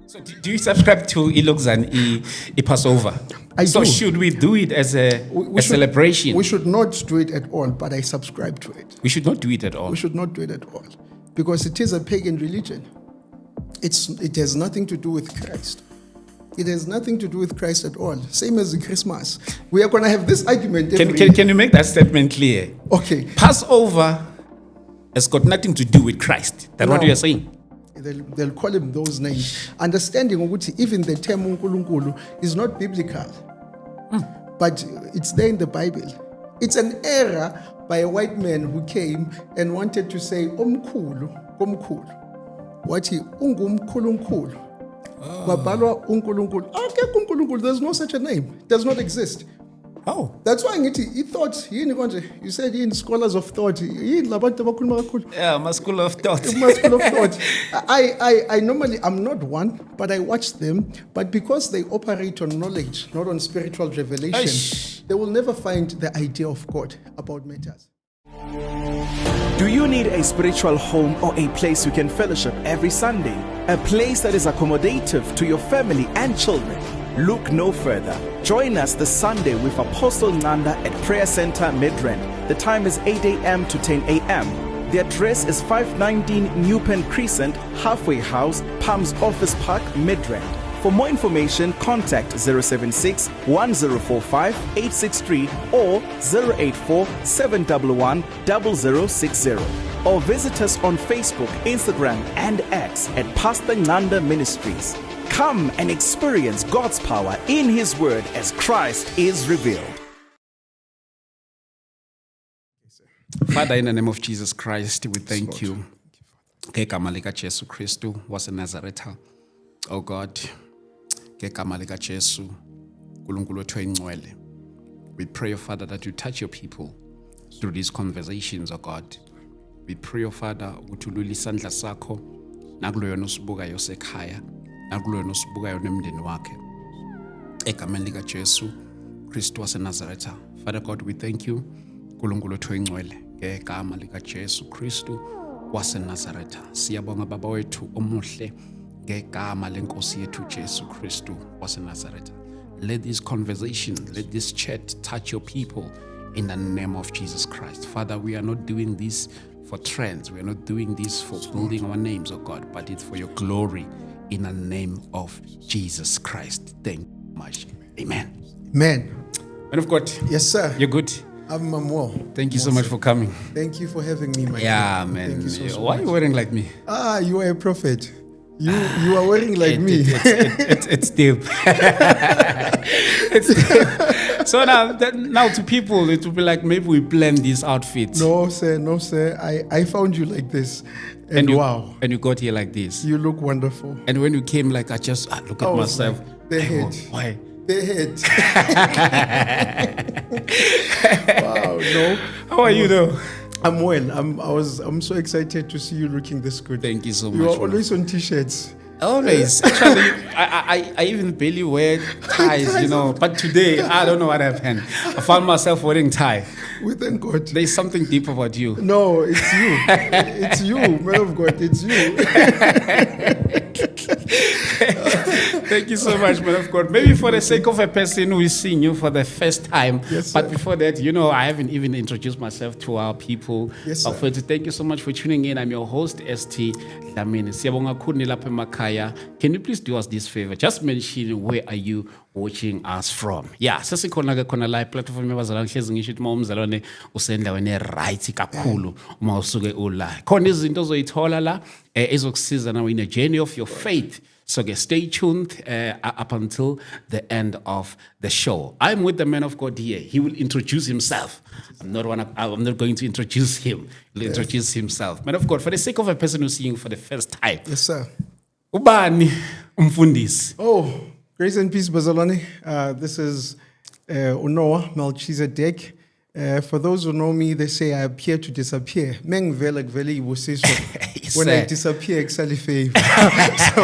So do you subscribe to Ilokzan Passover? I so do. should we do it as a celebration? We should not do it at all, but I subscribe to it. We should not do it at all. We should not do it at all, because it is a pagan religion. It has nothing to do with Christ. It has nothing to do with Christ at all. Same as the Christmas. We are going to have this argument. Can you make that statement clear? Okay. Passover has got nothing to do with Christ. That's what you are saying. They'll call him those names. Understanding ukuthi even the term uNkulunkulu is not biblical, but it's there in the Bible. It's an error by a white man who came and wanted to say omkhulu, komkhulu. Wathi ungumkhulunkulu. Kwabhalwa uNkulunkulu. Akekho uNkulunkulu. There's no such a name. It does not exist. Oh. That's why he thought, you said in scholars of thought, Yeah, my school of thought. My school of thought. I normally, I'm not one, but I watch them. But because they operate on knowledge, not on spiritual revelation, they will never find the idea of God about matters. Do you need a spiritual home or a place you can fellowship every Sunday? A place that is accommodative to your family and children? Look no further. Join us this Sunday with Apostle Nanda at Prayer Center Midrand. The time is 8 a.m. to 10 a.m. The address is 519 New Pen Crescent, Halfway House, Palms Office Park, Midrand. For more information, contact 076 1045 863 or 084 711 0060. Or visit us on Facebook, Instagram, and X at Pastor Nanda Ministries. Come and experience God's power in His Word as Christ is revealed. Father, in the name of Jesus Christ, we thank you. Ngegama lika Jesu Kristu waseNazaretha. Oh God, ngegama lika Jesu, uNkulunkulu wethu oyingcwele. We pray, oh Father, that you touch your people through these conversations, oh God. We pray, oh Father, ukuthi ulule isandla sakho nakulo yona usibukayo sekhaya, nakulo yona usibukayo nemndeni wakhe. Egameni lika Jesu Kristu waseNazaretha. Father God, we thank you. uNkulunkulu wethu oyingcwele, ngegama lika Jesu Kristu waseNazaretha. Siyabonga baba wethu omuhle, ngegama lenkosi yethu Jesu Kristu waseNazaretha. Let this conversation, let this chat touch your people in the name of Jesus Christ. Father, we are not doing this for trends. We are not doing this for building our names, oh God, but it's for your glory in the name of Jesus Christ. Thank you much. Amen. Man. Man of God. Yes, sir. You're good. I'm well. Thank you so much for coming. Thank you for having me, my friend. Man. Thank you so Why much. are you wearing like me? You are a prophet. You are wearing like me. It's deep. It's deep. So now to people, it will be like maybe we blend these outfits. No, sir. I found you like this. And wow. And you got here like this. You look wonderful. And when you came, like, I just look at myself. Like, the head. Why? The head. Wow, no. How are you though? I'm well. I'm so excited to see you looking this good. Thank you so much. You are always on t-shirts. Always. Actually, I even barely wear ties, you know. But today, I don't know what happened. I found myself wearing tie. We thank God. There's something deep about you. No, it's you. It's you, man of God. It's you. Thank you so much, man of God. Maybe for the sake of a person who is seeing you for the first time. Yes, but before that, you know, I haven't even introduced myself to our people. Yes, sir. Thank you so much for tuning in. I'm your host, ST Dlamini. Siyabonga kakhulu nilapha emakhaya. Can you please do us this favor? Just mention where are you watching us from. Yeah, sesikhona ke khona live platform yabazalwane hlezi ngisho ukuthi umzalwane usendaweni right kakhulu uma usuke ula. Khona izinto ozoyithola la ezokusiza now in a journey of your faith. So stay tuned up until the end of the show. I'm with the man of God here. He will introduce himself. I'm not going to introduce him. He'll introduce himself. Man of God, for the sake of a person who's seeing you for the first time. Yes, sir. Ubani umfundisi. Oh, grace and peace, bazalwane. This is Unoah Melchizedek. For those who know me, they say I appear to disappear. Meng vele vele ibusiso. When I disappear, exactly favor. So,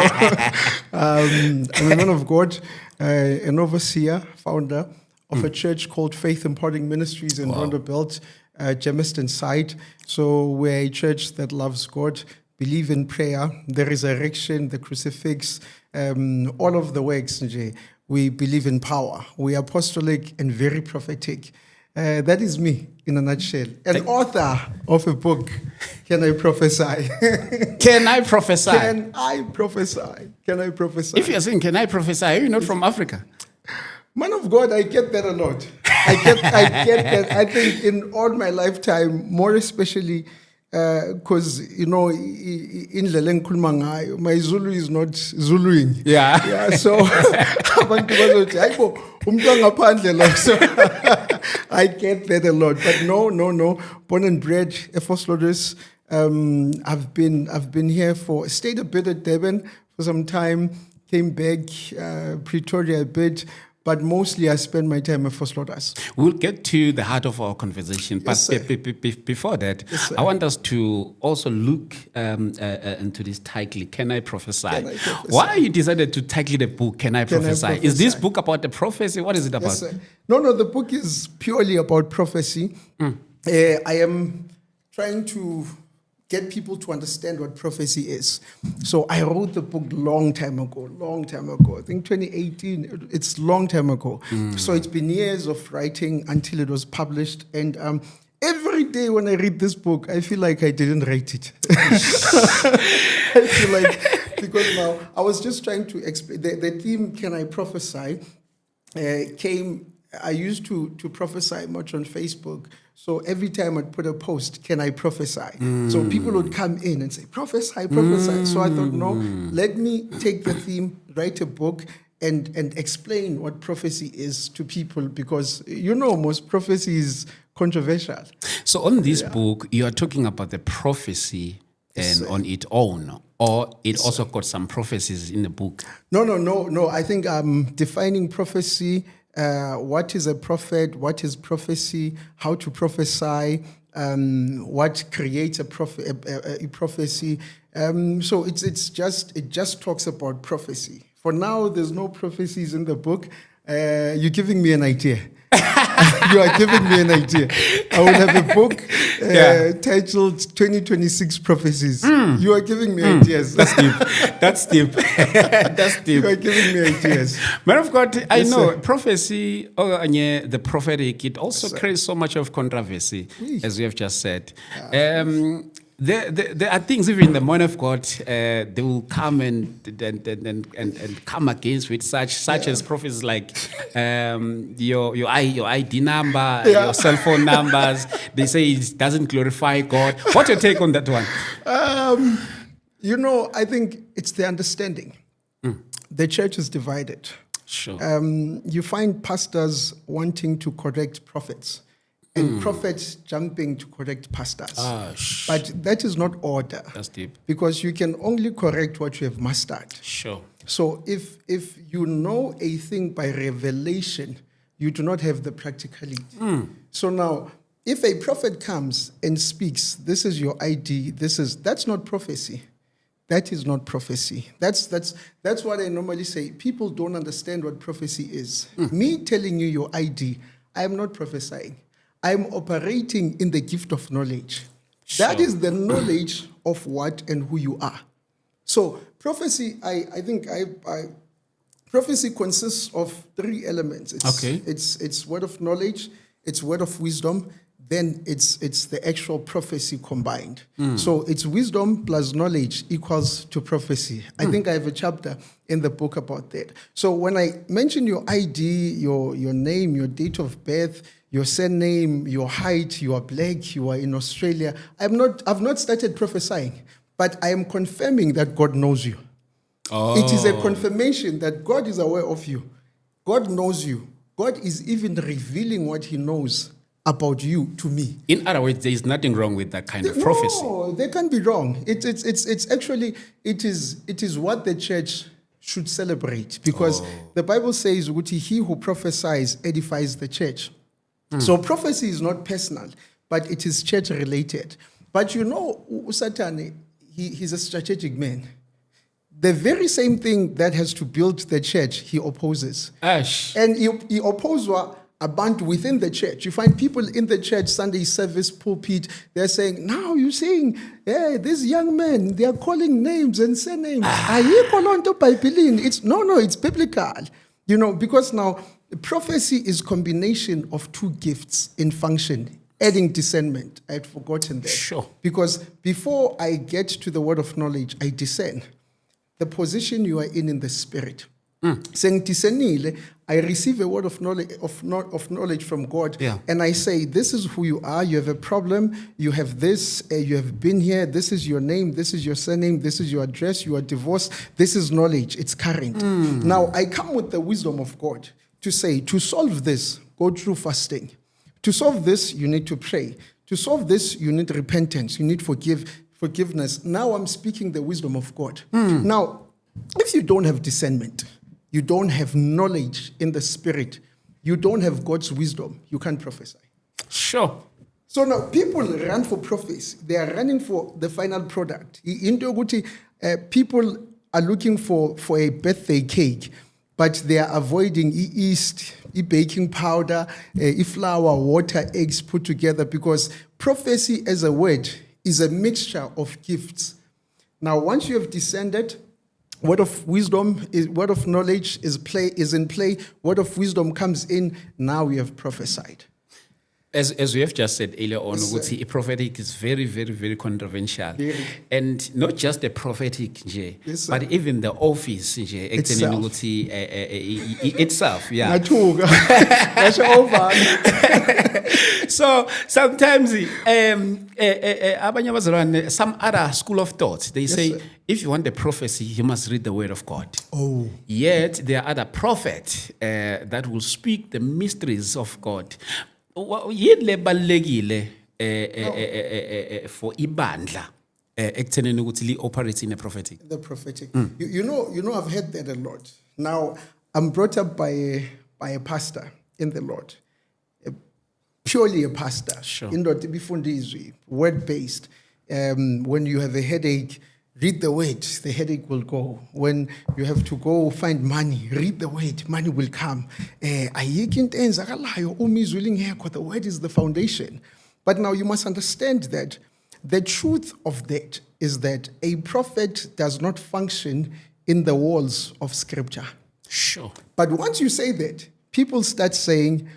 I'm a man of God, an overseer, founder of a church called Faith Imparting Ministries in Vanderbilt, Germiston side. So we're a church that loves God believe in prayer, the resurrection, the crucifix, all of the works. nje. We believe in power. We are apostolic and very prophetic. That is me in a nutshell. An author of a book. Can I prophesy? Can I prophesy? Can I prophesy? Can I prophesy? If you're saying, can I prophesy? Are you not from Africa? Man of God, I get that a lot. I get that. I think in all my lifetime, more especially because, in Leleng Kulmangayo, my Zulu is not Zuluing. Yeah. So, abantu bazothi, "Hayibo, umuntu angaphandle lo." So, I get that a lot. But no. Born and bred, Ephos. I've been here stayed a bit at Durban for some time, came back, Pretoria a bit. But mostly I spend my time at First Lotus. We'll get to the heart of our conversation. But Yes, sir. before that, Yes, sir. I want us to also look into this title, Can I Prophesy? Can I Prophesy? Why you decided to title the book, Can I Prophesy? Is this Prophesy? book about the prophecy? What is it about? Yes, sir. No, the book is purely about prophecy. I am trying to get people to understand what prophecy is. So I wrote the book long time ago. I think 2018, it's long time ago. So it's been years of writing until it was published. And every day when I read this book, I feel like I didn't write it. I feel like, because now I was just trying to explain, the theme, Can I Prophesy, came, I used to prophesy much on Facebook. So every time I'd put a post, Can I prophesy? So people would come in and say, prophesy. So I thought, no, let me take the theme, write a book, and explain what prophecy is to people, because most prophecy is controversial. So on this book, you are talking about the prophecy and on its own, or it also got some prophecies in the book? No. I think I'm defining prophecy. What is a prophet? What is prophecy? How to prophesy? What creates a prophecy? So it just talks about prophecy. For now, there's no prophecies in the book. You're giving me an idea. You are giving me an idea. I will have a book titled 2026 Prophecies. You are giving me ideas. That's deep. That's deep. That's deep. You are giving me ideas. Man of God, I Yes, know sir. prophecy, the prophetic, it also creates so much of controversy, as you have just said. There are things, even the man of God, they will come and come against with such as prophecies like your ID number, your cell phone numbers. They say it doesn't glorify God. What's your take on that one? I think it's the understanding. The church is divided. Sure. You find pastors wanting to correct prophets, and prophets jumping to correct pastors. But that is not order. That's deep. Because you can only correct what you have mastered. Sure. So if you know a thing by revelation, you do not have the practicality. So now, if a prophet comes and speaks, this is your ID, that's not prophecy. That is not prophecy. That's what I normally say. People don't understand what prophecy is. Me telling you your ID, I am not prophesying. I'm operating in the gift of knowledge. That is the knowledge of what and who you are. So prophecy, I think prophecy consists of three elements. It's word of knowledge, it's word of wisdom, then it's the actual prophecy combined. So it's wisdom plus knowledge equals to prophecy. I think I have a chapter in the book about that. So when I mention your ID, your name, your date of birth, your surname, your height, you are black, you are in Australia, I've not started prophesying, but I am confirming that God knows you. It is a confirmation that God is aware of you. God knows you. God is even revealing what he knows about you to me. In other words, there is nothing wrong with that kind of prophecy. No, they can't be wrong. It's actually it is what the church should celebrate, because the Bible says, he who prophesies edifies the church. So prophecy is not personal, but it is church related. But Satan, he's a strategic man. The very same thing that has to build the church, he opposes. Ash. And he opposes abantu within the church. You find people in the church, Sunday service, pulpit, they're saying, now you're saying, hey, these young men, they are calling names and surnames. Ayikho loo nto eBhayibhelini. It's biblical. You know, because now prophecy is combination of two gifts in function, adding discernment. I had forgotten that. Sure. Because before I get to the word of knowledge, I discern the position you are in the spirit. Saying discernile, I receive a word of knowledge from God, Yeah. and I say, this is who you are. You have a problem. You have this. You have been here. This is your name. This is your surname. This is your address. You are divorced. This is knowledge. It's current. Now I come with the wisdom of God to say, to solve this, go through fasting. To solve this, you need to pray. To solve this, you need repentance. You need forgiveness. Now I'm speaking the wisdom of God. Now, if you don't have discernment, you don't have knowledge in the spirit, you don't have God's wisdom, you can't prophesy. Sure. So now people run for prophecy. They are running for the final product. Into ukuthi, people are looking for a birthday cake, but they are avoiding yeast, baking powder, flour, water, eggs put together, because prophecy as a word is a mixture of gifts. Now, once you have descended, word of wisdom, word of knowledge is in play. Word of wisdom comes in. Now we have prophesied. As we have just said earlier on, Yes, ukuthi prophetic is very, very, very controversial. Very. And not just the prophetic nje, Yes, sir. but even the office nje, ekuthenini Itself. ukuthi, itself, yeah. Nathuka. Ngasho over. So sometimes abanye abazalwane, some other school of thought, they say, sir. if you want the prophecy, you must read the word of God. Oh. Yet there are other prophets that will speak the mysteries of God. Yini lebalekile for ibandla ekuthenini ukuthi li operate in a prophetic. The prophetic. You know, I've heard that a lot. Now, I'm brought up by a pastor in the Lord. Purely a pastor. Sure. Word-based. When you have a headache, read the word, the headache will go. When you have to go find money, read the word, money will come. The word is the foundation. But now you must understand that the truth of that is that a prophet does not function in the walls of scripture. Sure. But once you say that, people start saying,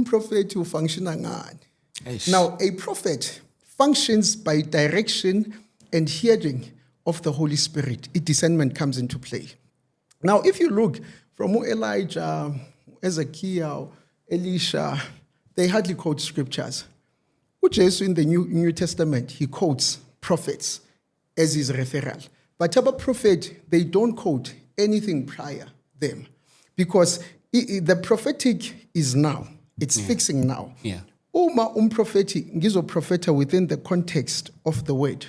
prophet will function ngani. Eish. Now, a prophet functions by direction and hearing of the Holy Spirit. Discernment comes into play. Now, if you look from Elijah, Ezekiel, Elisha, they hardly quote scriptures. Jesus in the New Testament, he quotes prophets as his referral. But about prophet, they don't quote anything prior them, because the prophetic is now. It's fixing now. Yeah. Uma prophetic, ngizo propheta within the context of the word.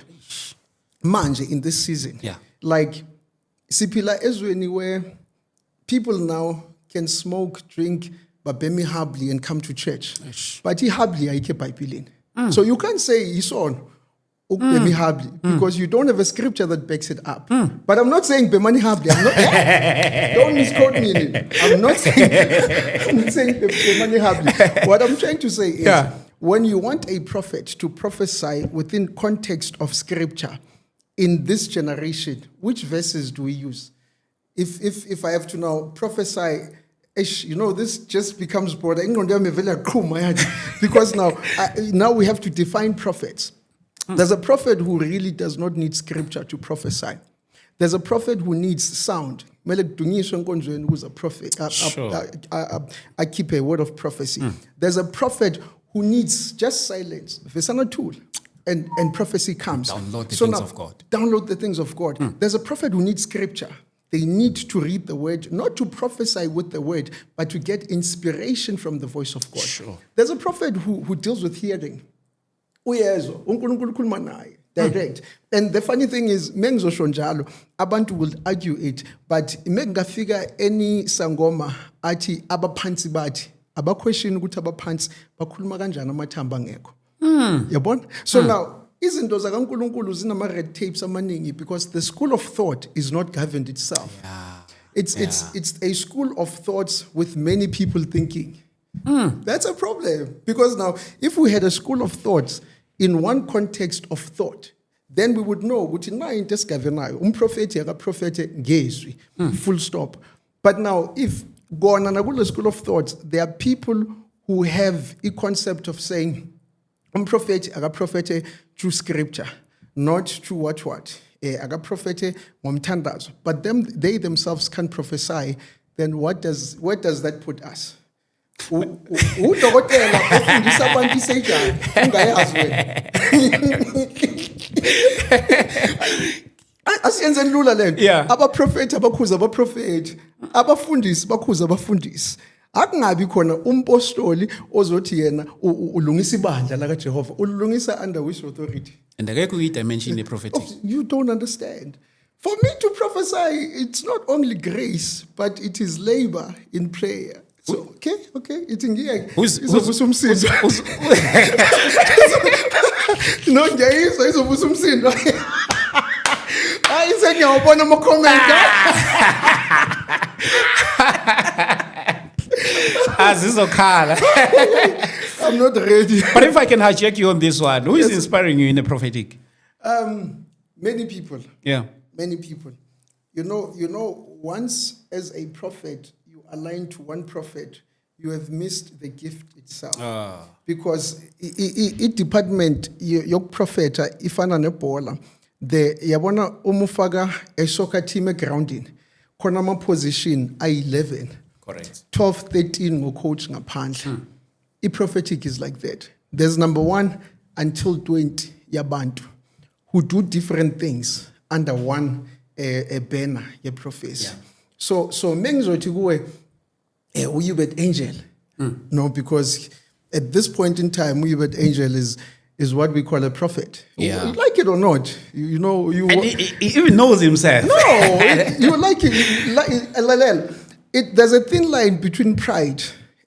Manje in this season. Yeah. Like sipila ezweni where people now can smoke, drink, babemi habli and come to church. But he habli ayike bhayibhelini. So you can't say ison ukubemi habli because you don't have a scripture that backs it up. But I'm not saying bemani habli. I'm not, don't misquote me in it. I'm not saying bemani habli. What I'm trying to say is when you want a prophet to prophesy within context of scripture in this generation, which verses do we use? If I have to now prophesy, this just becomes broader. Because now we have to define prophets. There's a prophet who really does not need scripture to prophesy. There's a prophet who needs sound. Who's a prophet. I keep a word of prophecy. There's a prophet who needs just silence. Vesana tool. And prophecy comes. Download the things of God. Download the things of God. There's a prophet who needs scripture. They need to read the word, not to prophesy with the word, but to get inspiration from the voice of God. Sure. There's a prophet who deals with hearing. Direct. And the funny thing is, abantu will argue it, but figure any sangoma ati abaphansi bathi abaquestion ukuthi abaphansi bakhuluma kanjani amathamba ngekho. Yabona? So now izinto zakaNkulunkulu zinama red tapes amaningi because the school of thought is not governed itself. It's a school of thoughts with many people thinking. That's a problem. Because now, if we had a school of thoughts in one context of thought, then we would know ukuthi na into esigavenayo umprofeti akaprofete ngezwi, full stop. But now, if gona nakulo school of thoughts, there are people who have a concept of saying umprofeti akaprofete through scripture, not through what akaprofete ngomthandazo. But they themselves can't prophesy. Then where does that put us? Udokotela ofundisa abantu isejani ungayazi wena. Asiyenze lula lento. Yeah. Abaprofeti abakhuza abaprofeti, abafundisi bakhuza abafundisi. Akungabi khona umpostoli ozothi yena ulungisa ibandla la kaJehova. Ulungisa under which authority? And akekho i-dimension prophetic. You don't understand. For me to prophesy, it's not only grace, but it is labor in prayer. So, okay. It's in here. Who's No, ngiyayizwa izovusa umsindo. Hayi sengiyawubona ama comment. Azizokhala. I'm not ready. But if I can hijack you on this one, who is inspiring you in the prophetic? Many people. Yeah. Many people. You know, once as a prophet, you align to one prophet, you have missed the gift itself. Because I department your prophet ifana nebhola, the yabona umufaka a soccer team grounding, konama position 11. Correct. 12, 13 ngo coach ngaphandle. I prophetic is like that. There's number 1 until 20 yabantu who do different things under one a banner ye prophecy. Yeah. So mengizothi kuwe uyibet angel. No, because at this point in time uyibet angel is what we call a prophet. Yeah. You like it or not, you know you. And he even knows himself. No, you like it. There's a thin line between pride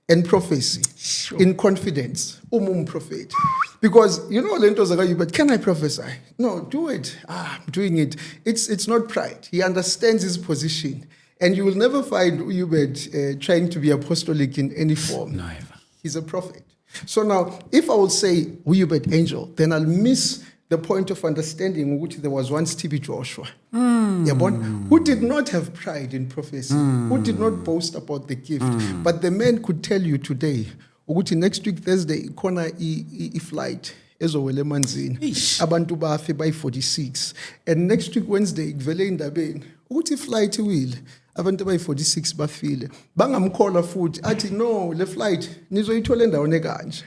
and prophecy. Sure. In confidence. Prophet. Because you know lento zaka but can I prophesy? No, do it. I'm doing it. It's not pride. He understands his position. And you will never find Uyubet trying to be apostolic in any form. Never. He's a prophet. So now, if I will say Uyubet angel, then I'll miss the point of understanding which there was once T.B. Joshua, who did not have pride in prophecy, who did not boast about the gift. But the man could tell you today, ukuthi next week Thursday, khona I flight, ezowele emanzini, abantu bafe by 46. And next week Wednesday, kuvele indabeni, ukuthi flight iwile, abantu by 46 bafile. Bangamkhola futhi, athi no, le flight, nizoyithola endaweni kanje.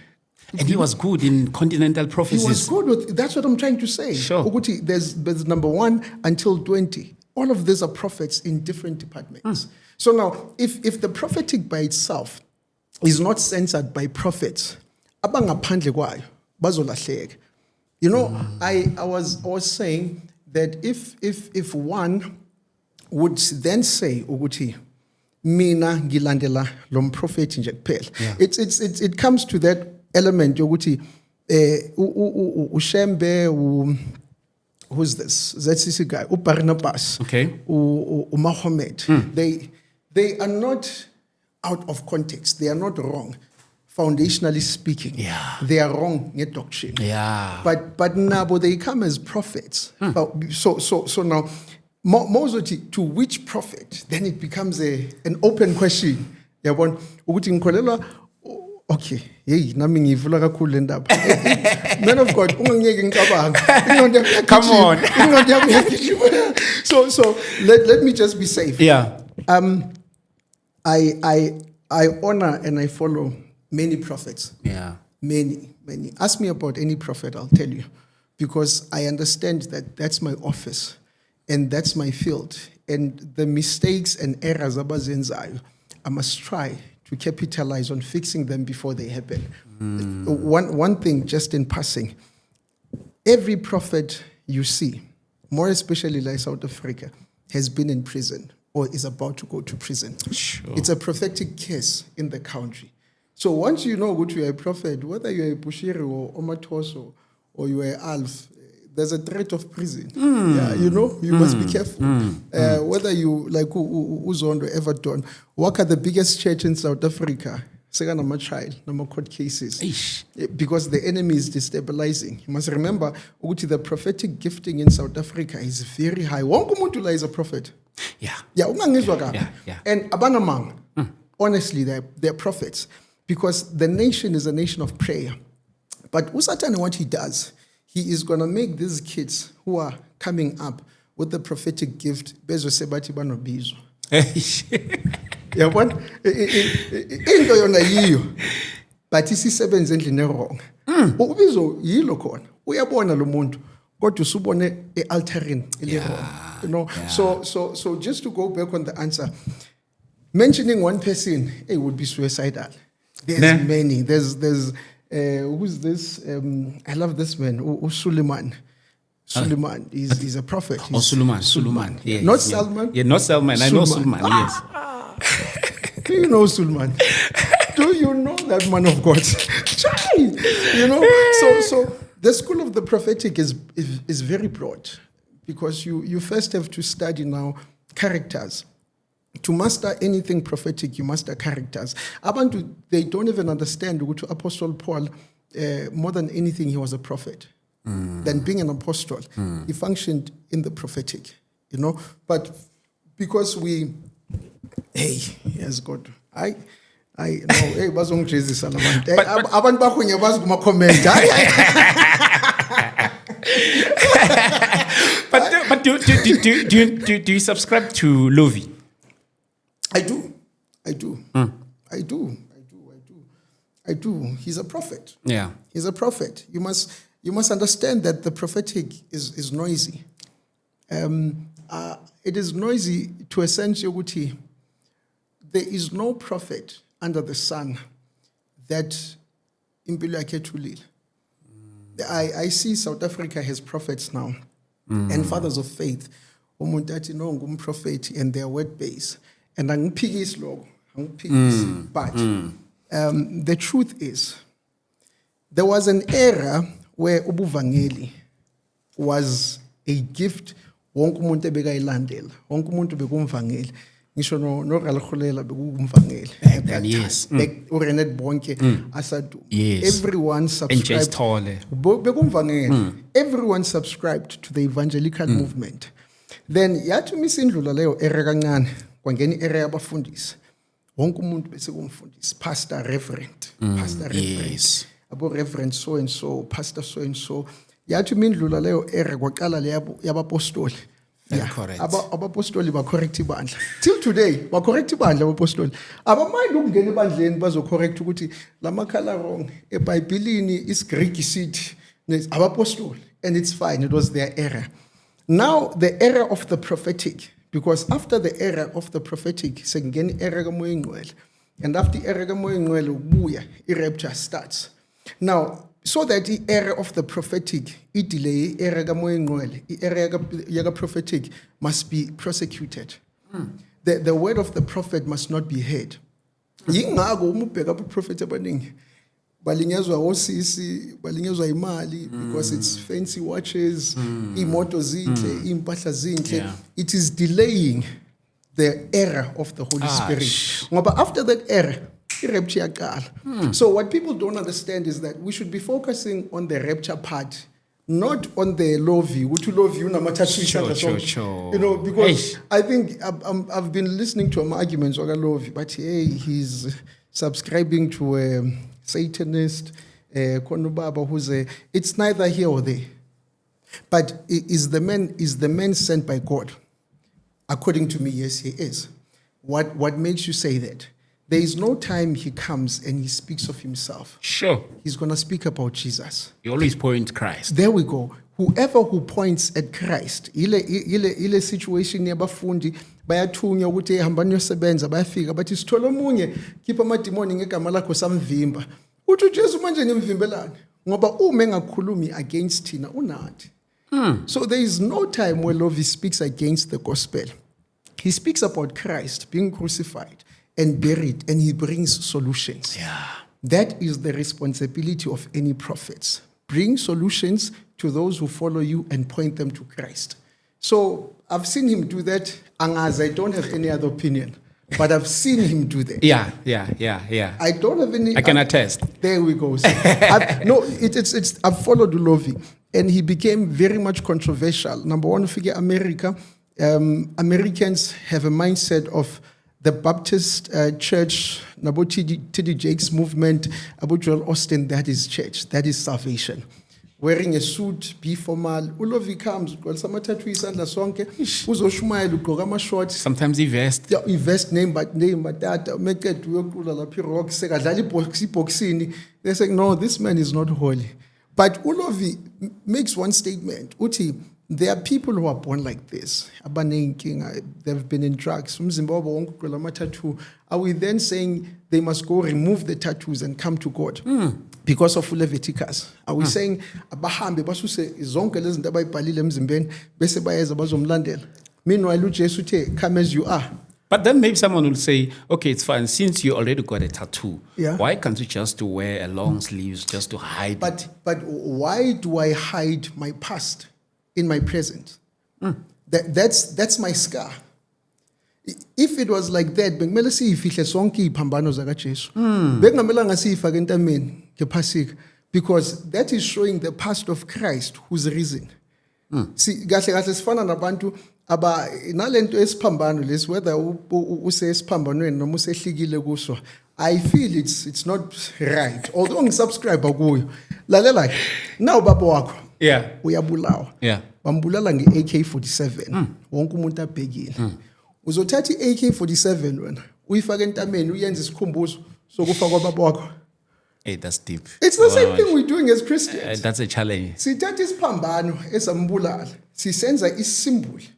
And he was good in continental prophecies. He was good with, that's what I'm trying to say. Sure. Ukuthi, there's number 1 until 20. All of these are prophets in different departments. So now, if the prophetic by itself is not censored by prophets, abangaphandle kwayo bazolahleka. You know, I was saying that if one would then say ukuthi mina ngilandela lo mprofeti nje kuphela, it comes to that element yokuthi uShembe who's this? That's this guy, Barnabas, Okay. Muhammad. They are not out of context. They are not wrong, foundationally speaking. Yeah. They are wrong in doctrine. Yeah. But now they come as prophets. So now, mostly to which prophet? Then it becomes an open question. Okay, hey, nami ngivula kakhulu le ndaba. Man of God, ungangiyeke ngicabanga. Come on. So let me just be safe. Yeah. I honor and I follow many prophets. Yeah. Many. Ask me about any prophet, I'll tell you. Because I understand that that's my office and that's my field. And the mistakes and errors abazenzayo, I must try to capitalize on fixing them before they happen. One thing, just in passing, every prophet you see, more especially like South Africa, has been in prison or is about to go to prison. Sure. It's a prophetic case in the country. So once you know that you're a prophet, whether you're a Bushiri or Omatoso or you're an Alf, there's a threat of prison. Yeah, you know, you must be careful. Whether you, like Uzondo, Everton, work at the biggest church in South Africa, sekanama-trial, nama-court cases. Eish. Because the enemy is destabilizing. You must remember, ukuthi the prophetic gifting in South Africa is very high. Wonke umuntu la is a prophet. Yeah. Yeah, ungangizwa kabi. Yeah. And abanamanga, honestly, they're prophets. Because the nation is a nation of prayer. But uSatan, what he does, he is going to make these kids who are coming up with the prophetic gift, bezo sebati banobizo. Yabona into yona yiyo but isisebenza endlini wrong. Ubizo yilo khona. Uyabona lo muntu kodwa usubone ealtarini wrong. You know, so just to go back on the answer, mentioning one person, it would be suicidal. There's many. There's who's this? I love this man, Suleiman. Suleiman is a prophet. Suleiman. Yeah, Not Salman. Yeah, not Salman. I know Suleiman. Yes. Do you know Suleiman? Do you know that man of God? You know. So the school of the prophetic is very broad, because you first have to study now characters. To master anything prophetic, you master characters. Abantu, they don't even understand what Apostle Paul, more than anything, he was a prophet. Than being an apostle. He functioned in the prophetic, you know. But because yes, God, I know, hey, bazong Jesus Salaman. Abantu bakhunye bazi kuma comment. But do you subscribe to Lovi? I do. He's a prophet. Yeah. He's a prophet. You must understand that the prophetic is noisy. It is noisy to a sense yokuthi there is no prophet under the sun that impilo yakhe ethulile. I see South Africa has prophets now and fathers of faith. Umuntu athi no ngumprofeti and they are word based. And angiphikisi lokho, angiphikisi. But the truth is, there was an era where ubuvangeli was a gift. Wonke umuntu ebekayilandela, wonke umuntu bekumvangeli. Ngisho no Ralkhulela bekumvangeli. Yes. Urenet Bonke asadu. Yes. Everyone subscribed. Bekumvangeli. Everyone subscribed to the evangelical movement. Then yathi misindlula leyo era kancane. Kwangeni area abafundisi wonke umuntu bese kumfundisi pastor reverend Yes. abo reverend so and so, pastor so and so. Yathi mindlula leyo area kwaqala le yabapostoli. Correct. Abapostoli ba correct ibandla till today ba correct ibandla abapostoli abamind ukungena ebandleni bazo correct ukuthi lamakhala wrong eBhayibhelini is Greek sithi abapostoli, and it's fine, it was their era. Now the era of the prophetic, because after the era of the prophetic, sekungena era kaMoya Ngcwele, and after era kaMoya Ngcwele ubuya, i-rapture starts. Now, so that the era of the prophetic, delay era kaMoya Ngcwele, era yaka prophetic must be prosecuted. The word of the prophet must not be heard. Yingako umubheka prophet abaningi balinyazwa osisi, balinyazwa imali because it's fancy watches, imoto zinhle, impahla zinhle. It is delaying the era of the Holy Spirit. But after that era, rapture yaqala. So what people don't understand is that we should be focusing on the rapture part, not on the Lovi. Uthi Lovi unama-tattoo. You know, because I think I've been listening to arguments on Lovi, but hey, he's subscribing to a Satanist, Konubaba, who's it's neither here or there. But is the man sent by God? According to me, yes, he is. What makes you say that? There is no time he comes and he speaks of himself. Sure. He's going to speak about Jesus. You always point Christ. There we go. Whoever who points at Christ, ile situation yabafundi bayathunywa ukuthi ehamba niyosebenza bayafika bathi sithola omunye khipha amadimoni ngegama lakho samvimba. Uthi uJesu manje nimvimbelani ngoba uma engakhulumi against thina unathi. So there is no time where Lovi speaks against the gospel. He speaks about Christ being crucified and buried, and he brings solutions. Yeah. That is the responsibility of any prophets. Bring solutions to those who follow you and point them to Christ. So I've seen him do that. Angazi, I don't have any other opinion. but I've seen him do that. Yeah. I don't have any. I can attest. There we go. So I've followed Ulovi, and he became very much controversial. Number one, figure America. Americans have a mindset of the Baptist church, Nabo T.D. Jakes movement, Abu Joel Austin, that is church, that is salvation. Wearing a suit, be formal. Ulovi comes, some tattoo isandla sonke, uzoshumayela ugqoka ama-shorts. Sometimes he vest. Yeah, invest name but that make it uyokula lapha rock sekadlala ibhoxini. They say no, this man is not holy. But Ulovi makes one statement. Uti, there are people who are born like this. They've been in drugs. Are we then saying they must go remove the tattoos and come to God because of Leviticus? Are we saying abahambe basuse zonke lezi zinto abayibhalile emzimbeni bese bayeza bazomlandela? Meanwhile uJesu uthe come as you are. But then maybe someone will say, okay, it's fine. Since you already got a tattoo, Yeah. why can't you just wear a long sleeves just to hide? But why do I hide my past in my present? That's my scar. If it was like that, bekumele siyifihle sonke iphambano zakaJesu. Bekungamelanga siyifake entameni ngephasika, because that is showing the past of Christ who's risen. See, kahle kahle sifana nabantu aba nalento esiphambano lesi, whether use esiphambanweni noma usehlikile kuso, I feel it's not right. Although ngisubscribe kuyo. Lalela now baba wakho. Yeah. Uyabulawa. Yeah. Bambulala nge-AK47. Wonke umuntu abhekile. Uzothatha i-AK47 wena uyifake entameni uyenze isikhumbuzo sokufa kwababa wakho. Hey, that's deep. It's the same thing we're doing as Christians. That's a challenge. Sithatha isiphambano esambulala, sisenza isimboli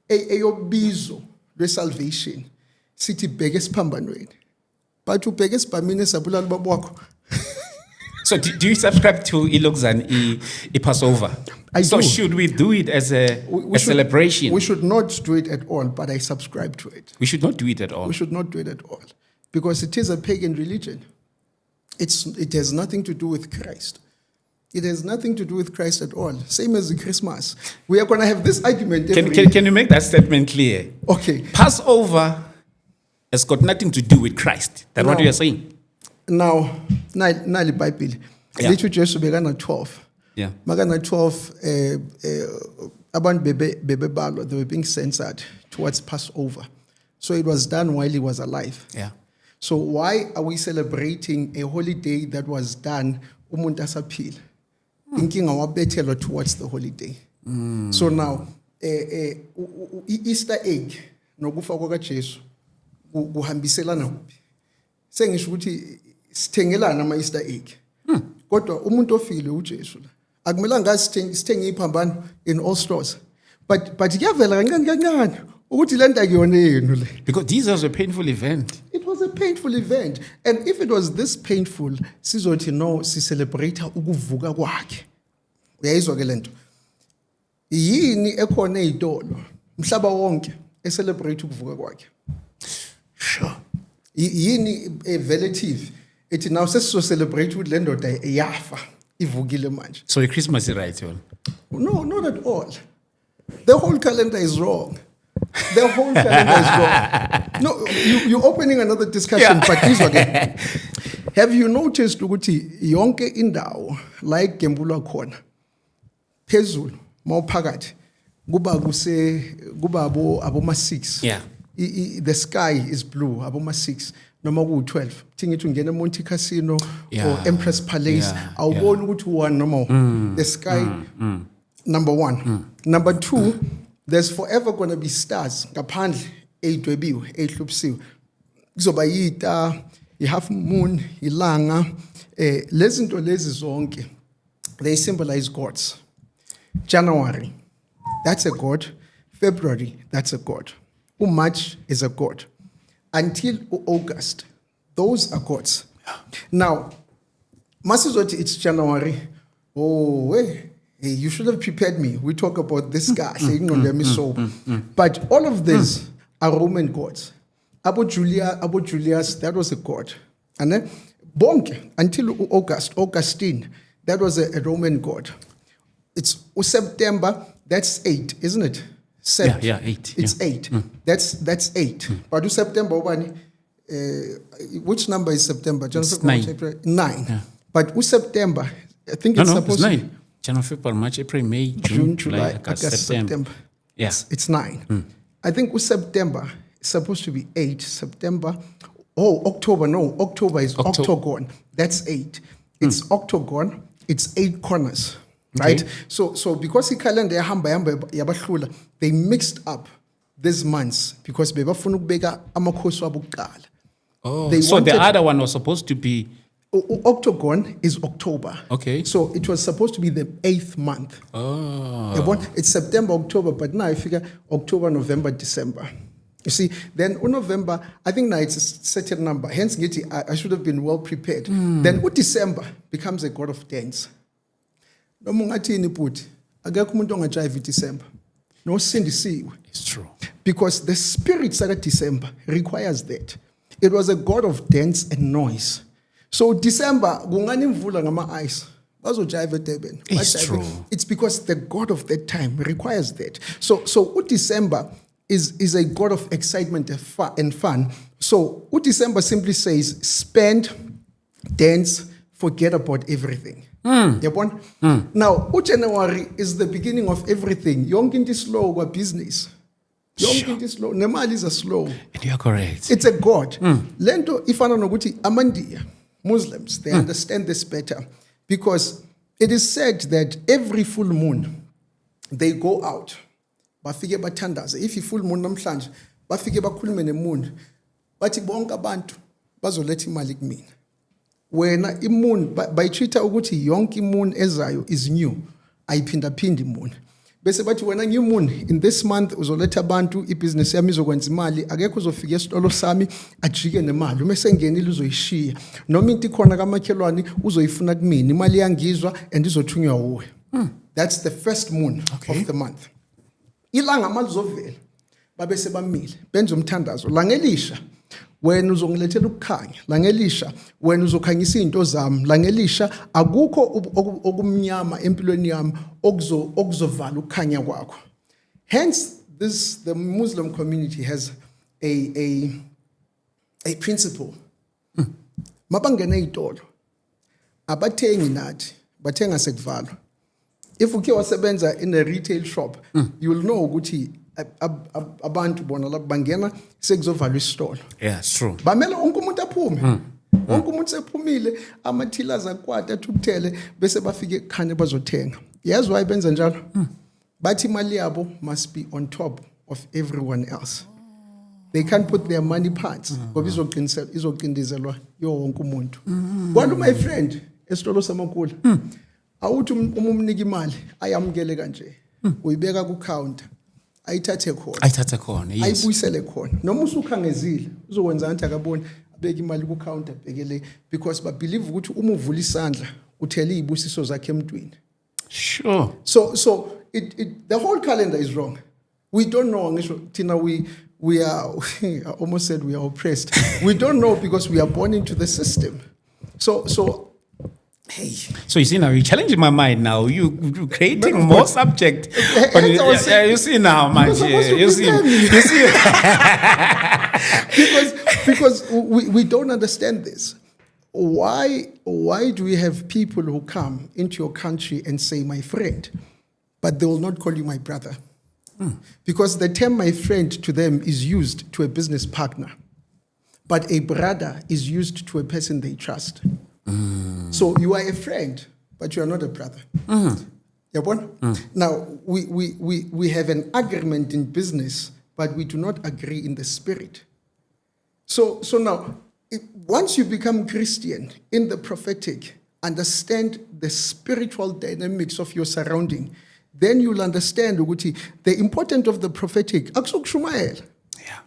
eyobizo lwe-salvation. Sithi bheke esiphambanweni. But ubheke esibhamini esabulala baba wakho. So do you subscribe to Ilokzan Passover? I so do. Should we do it as a celebration? We should not do it at all, but I subscribe to it. We should not do it at all. We should not do it at all. Because it is a pagan religion. It has nothing to do with Christ. It has nothing to do with Christ at all. Same as the Christmas. We are going to have this argument every year. Can you make that statement clear? Okay. Passover has got nothing to do with Christ. That's what No. you are saying. Now, nali Bible. Yeah. Little Jesu begana 12. Yeah. Magana 12, abantu bebe balwa, they were being censored towards Passover. So it was done while he was alive. Yeah. So why are we celebrating a holiday that was done umuntu asaphila? Inkinga wabethelwa towards the holiday. So now, Easter egg nokufa kwakaJesu kuhambiselana kuphi? Sengisho ukuthi sithengelana ama Easter egg. Kodwa umuntu ofile uJesu la. Akumelanga sithenge iphambano in all stores. But kuyavela kancane kancane ukuthi lento akuyona yenu le. Because this was a painful event. It was a painful event. And if it was this painful, sizothi no, si-celebrate ukuvuka kwakhe. Uyayizwa ke lento. Yini ekhona ezitolo mhlaba wonke e-celebrate ukuvuka kwakhe? Sure. Yini relative ethi now sesizo-celebrate ukuthi le ndoda yafa ivukile manje? So your Christmas is right, John. No, not at all. The whole calendar is wrong. The whole calendar is wrong. No, you're opening another discussion, but this again. Have you noticed ukuthi yonke indawo like gembulwa khona phezulu mawuphakathi kuba aboma 6. Yeah. The sky is blue aboma 6 noma ku12. Thingithi ungena Monte Casino or Empress Palace awuboni ukuthi one noma the sky number 1. Number 2, there's forever going to be stars ngaphandle eyidwebiwe ehlupisiwe. Kuzoba yita i-half moon, ilanga, lezi zinto lezi zonke, they symbolize gods. January, that's a god. February, that's a god. March is a god. Until August, those are gods. Now, Masizoti, it's January. Oh, hey, you should have prepared me. We talk about this guy. But all of these are Roman gods. Abu Julius, that was a god. And then Bonke, until Augustine, that was a Roman god. It's September, that's 8, isn't it? Sept. Yeah, 8. It's 8. That's 8. But September, which number is September? January, It's February, 9. March, April. 9. Yeah. But September, I think No, it's it's supposed to 9. be January, February, March, April, May, June, July, August, September. Yeah. It's 9. I think September is supposed to be 8. September. Oh, October. No, October is octagon. That's 8. It's octagon. It's 8 corners. Right? Okay. So because the calendar yabahlula, they mixed up these months because bebafuna ukubeka amakhosi wabo kuqala. Oh, They so the wanted- other one was supposed to be. Octagon is October. Okay. So it was supposed to be the 8th month. Oh. It's September, October, but now I figure October, November, December. You see, then November, I think now it's a certain number. Hence, I should have been well prepared. Then December becomes a god of dance. No mungathini puti, akekho umuntu ongajive December. No sindisiwe. It's true. Because the spirit of December requires that. It was a god of dance and noise. So December, kungani imvula ngama-ice, bazojive eDurban. It's Bajive. true. It's because the god of that time requires that. So December is a god of excitement and fun. So December simply says, spend, dance, forget about everything. Yabona? Now, January is the beginning of everything. Yonke into slow kwa business. Yonke into slow. Nemali is a slow. And you're correct. It's a god. Lento ifana nokuthi amandiya, Muslims, they understand this better because it is said that every full moon they go out. Bafike bathandaze. If full moon namhlanje, bafike bakhulume nemoon. Bathi bonke abantu bazoletha imali kumina. Wena imoon bayitreata ukuthi yonke imoon ezayo is new. Ayiphinda phindi imoon. Bese bathi wena new moon in this month uzoletha abantu ibusiness yami izokwenza imali akekho uzofika esitolo sami ajike nemali uma sengenile uzoyishiya noma into ikhona kamakhelwane uzoyifuna kumina imali yangizwa and izothunywa wuwe. That's the first moon of the month. Ilanga malizovela babe sebamile benza umthandazo langelisha wena uzongilethela ukukhanya langelisha wena uzokhanyisa izinto zami langelisha akukho okumnyama empilweni yami okuzovala ukukhanya kwakho. Hence the Muslim community has a principle. Mabangena izitolo abathengi nathi bathenga sekuvalwa. If uke wasebenza in a retail shop, you will know ukuthi abantu bona la bangena sekuzovalwa isitolo. Yeah, it's true. Bamela wonke umuntu aphume. Wonke umuntu sephumile amathila zakwata athukuthele bese bafike ekhane bazothenga. Yazi why benza njalo? Bathi imali yabo must be on top of everyone else. They can't put their money pants ngoba izoqindizelwa yonke umuntu. Kwalo my friend esitolo samakula. Awuthi umumnika imali ayamukele kanje. Uyibeka ku counter. Ayithathe khona. Yes. Ayibuyisele khona. Noma usukhangezile uzokwenza ngathi akaboni abeka imali ku counter bekele because ba believe ukuthi uma uvula isandla uthela izibusiso zakhe emntwini. Sure. So the whole calendar is wrong. We don't know ngisho thina we are I almost said we are oppressed. We don't know because we are born into the system. So hey. So you see now, you're challenging my mind now. You're creating more subject. You see now, man. You see. because we don't understand this. Why do we have people who come into your country and say, my friend, but they will not call you my brother? Because the term my friend to them is used to a business partner. But a brother is used to a person they trust. So you are a friend, but you are not a brother. Now, we have an agreement in business, but we do not agree in the spirit. So now, once you become Christian in the prophetic, understand the spiritual dynamics of your surrounding, then you'll understand the importance of the prophetic.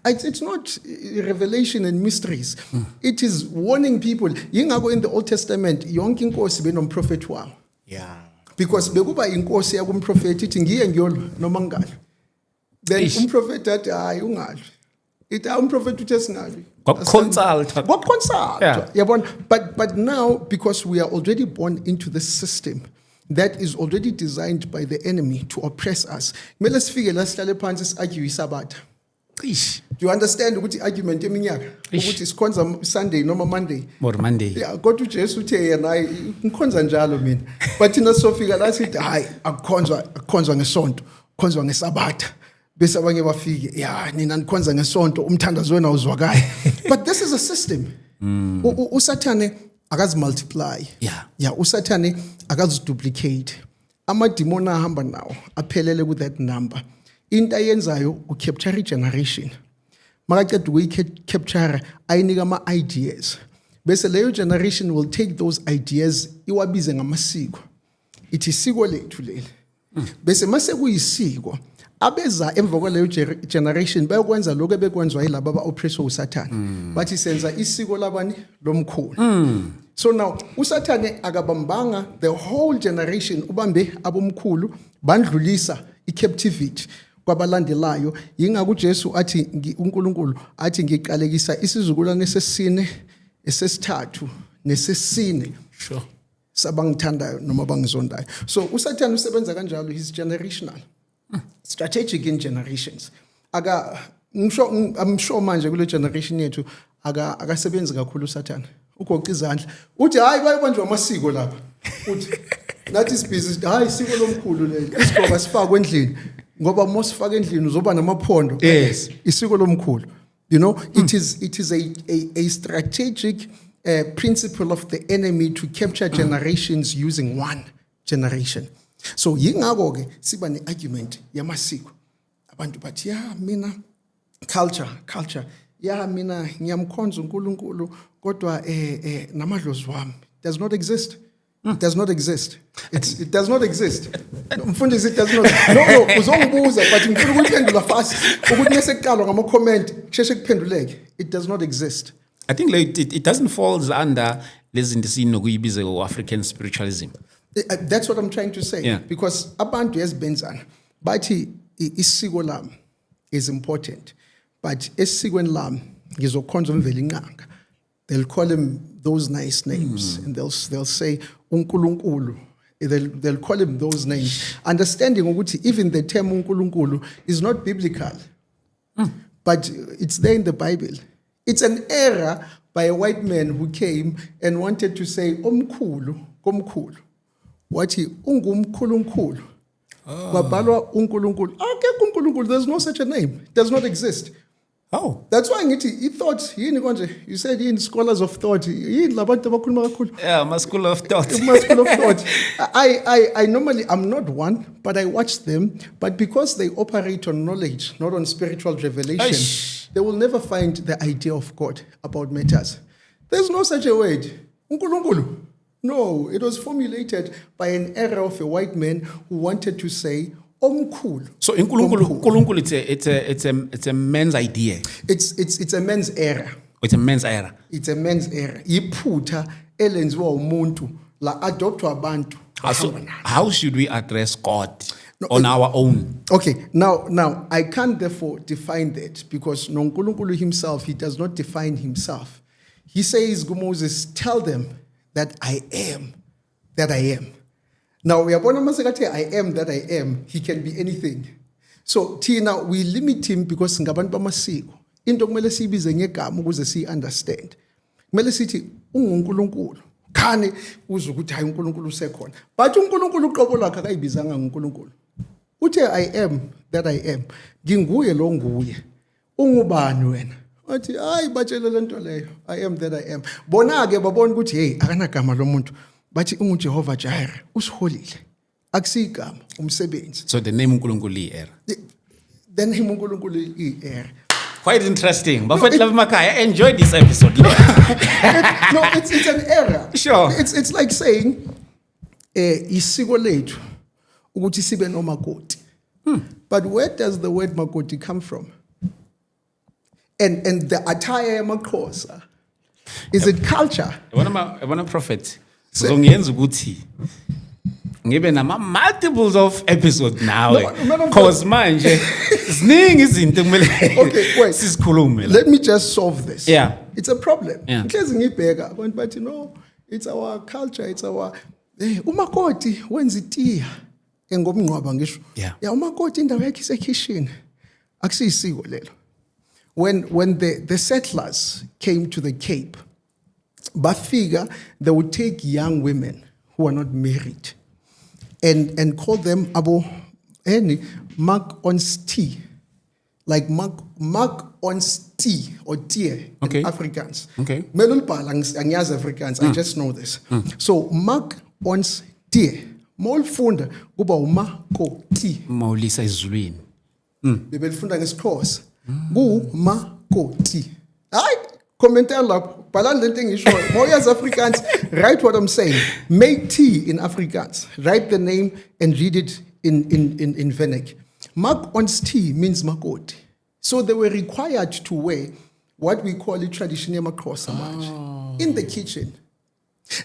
It's not revelation and mysteries. It is warning people. Yingako in the Old Testament, yonke inkosi benomprofeti wawo. Yeah. Because bekuba inkosi yakumprofeti ithi ngiye ngiyolwa noma ngalo. Then umprofeti athi hayi ungalo. Ithi umprofeti uthe singali. Consult. Yeah. But now because we are already born into the system, that is already designed by the enemy to oppress us. Kumele sifike la sihlale phansi si-argue isabatha. Ish. Do you understand ukuthi argument eminyaka ukuthi sikhonza Sunday noma Monday? Or Monday. Yeah, kodwa uJesu uthe yena hayi ngikhonza njalo mina. But thina sofika la sithi hayi akukhonzwa ngesonto, khonzwa ngesabatha. Bese abanye bafike, yeah, nina nikhonza ngesonto, umthandazo wena uzwakala. But this is a system. Usathane akazi multiply. Yeah, usathane akazi duplicate. Amademon ahamba nawo aphelele with that number. Into ayenzayo ucapture generation. Makaqeda ukuyicapture ayinika ama-ideas. Bese leyo generation will take those ideas iwabize ngamasiko. Ithi isiko lethu leli. Bese mase kuyisiko abeza emva kwaleyo generation bayokwenza lokho ebekwenziwa yilabo aba-oppressor usathane. Bathi senza isiko labani lomkhulu. So now usathane akabambanga the whole generation ubambe abomkhulu bandlulisa i-captivity kwabalandelayo. Yingakho uJesu athi uNkulunkulu athi ngiqalekisa isizukulwane sesine esesithathu nesesine. Sure. Sabangithandayo noma bangizondayo. So usathane usebenza kanjalo, he's generational. Strategic in generations. I'm sure manje kule generation yethu akasebenzi kakhulu usathane. Ugoqa izandla. Uthi hayi bayobanjwa amasiko lapha. Uthi nathi isibhizi hayi isiko lomkhulu leli. Isigqoka sifakwe endlini. Ngoba mosifaka endlini uzoba namaphondo. Yes. Isiko lomkhulu. You know, it is a strategic principle of the enemy to capture generations using one generation. So yingakho ke siba ne-argument yamasiko. Abantu bathi ya mina culture ya mina ngiyamkhonza uNkulunkulu kodwa namadlozi wami does not exist. It does not exist. It does not exist. Mfundisi, it does not. No, uzongibuza but ngifuna ukuphendula fast ukuthi mase kuqalwa ngama comment kusheshe kuphenduleke. It does not exist. I think like it doesn't fall under lezinto sinokuyibiza African spiritualism. That's what I'm trying to say. Yeah. Because abantu yesibenzana bathi isiko lami is important, but esikweni lami ngizokhonza umveli inqanga. They'll call him those nice names and they'll say uNkulunkulu. They'll call him those names, understanding ukuthi even the term uNkulunkulu is not biblical, but it's there in the Bible. It's an error by a white man who came and wanted to say omkhulu komkhulu. Wathi ungumkhulunkulu. Babalwa uNkulunkulu. Akekho uNkulunkulu. There's no such a name. It does not exist. Oh, That's why he thought yini konje. You said in scholars of thought yini labantu abakhuluma kakhulu. yeah, my school of thought. My school of thought. I normally, I'm not one, but I watch them. But because they operate on knowledge, not on spiritual revelation, Aish. they will never find the idea of God about matters. There's no such a word. Unkulunkulu. No, it was formulated by an error of a white man who wanted to say omkhulu. So uNkulunkulu it's a man's idea. It's a man's error. It's a man's error. It's a man's error. Iphutha elenziwa umuntu la adoptwa abantu. How should we address God on our own? Okay, now I can't therefore define that because noNkulunkulu himself, he does not define himself. He says to Moses, tell them that I am that I am. Now we are I am that I am, he can be anything. So Tina, we limit him because ngabantu bamasiko. Into kumele sibize ngegama ukuze si understand. Kumele sithi unguNkulunkulu. Khane uzwe ukuthi hayi uNkulunkulu usekhona. But uNkulunkulu uqobo lakhe akayibizanga ngoNkulunkulu. Uthe I am that I am. Nginguye lo nguye. Ungubani wena? Wathi hayi batshele lento leyo. I am that I am. Bona ke babona ukuthi hey akanagama lomuntu. Bathi unguJehova Jireh usiholile. Akusigama umsebenzi. So the name uNkulunkulu error. The name uNkulunkulu i-error. Quite interesting. Bafethu love Makaya, I enjoyed this episode. No, it's an error. Sure. It's like saying isiko lethu ukuthi sibe nomakoti. But where does the word makoti come from? And the attire yamaXhosa, is it culture? Yabona prophet. Sizongenza ukuthi ngibe nama multiples of episodes nawe. Cause manje ziningi izinto kumele sizikhulume la. Let me just solve this. Yeah. It's a problem. Yeah. Nhlezi ngibheka abantu bathi no, it's our culture, it's our umakoti wenza itiya engomnqwaba ngisho. Yeah. Ya umakoti indawo yakhe isekitchen. Akusiyisiko lelo. When the settlers came to the Cape, bafika, they would take young women who are not married and call them abo mark ons tea, like mark ons tea or tea Okay. in Afrikaans. Okay. Melulbhala angiyazi Afrikaans, I just know this. So mark ons tea, molfunda kuba umakoti. Maulisa izulwini. Bebelifunda ngesikhosa kumakoti. Hayi commenter lapho bhalani lento engishoyo moyazi Afrikaans, write what I'm saying. Make tea in Afrikaans, write the name and read it in Venic. Mark ons tea means makoti. So they were required to wear what we call it traditional makhosa manje in the kitchen.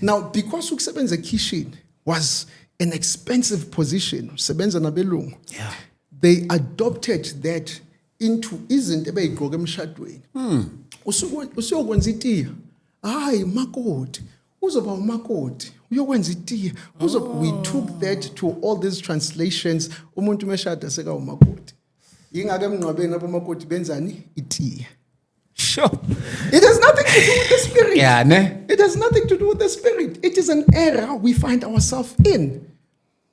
Now because ukusebenza kitchen was an expensive position, sebenza nabelungu. Yeah. They adopted that into izinto ebeyigqoka emshadweni. Usiyokwenza itiya. Hayi makoti. Uzoba umakoti. Uyokwenza itiya. We took that to all these translations. Umuntu meshada seka umakoti. Ingake emngcwabeni abamakoti benzani itiya. Sure. It has nothing to do with the spirit. Yeah, ne? It has nothing to do with the spirit. It is an era we find ourselves in.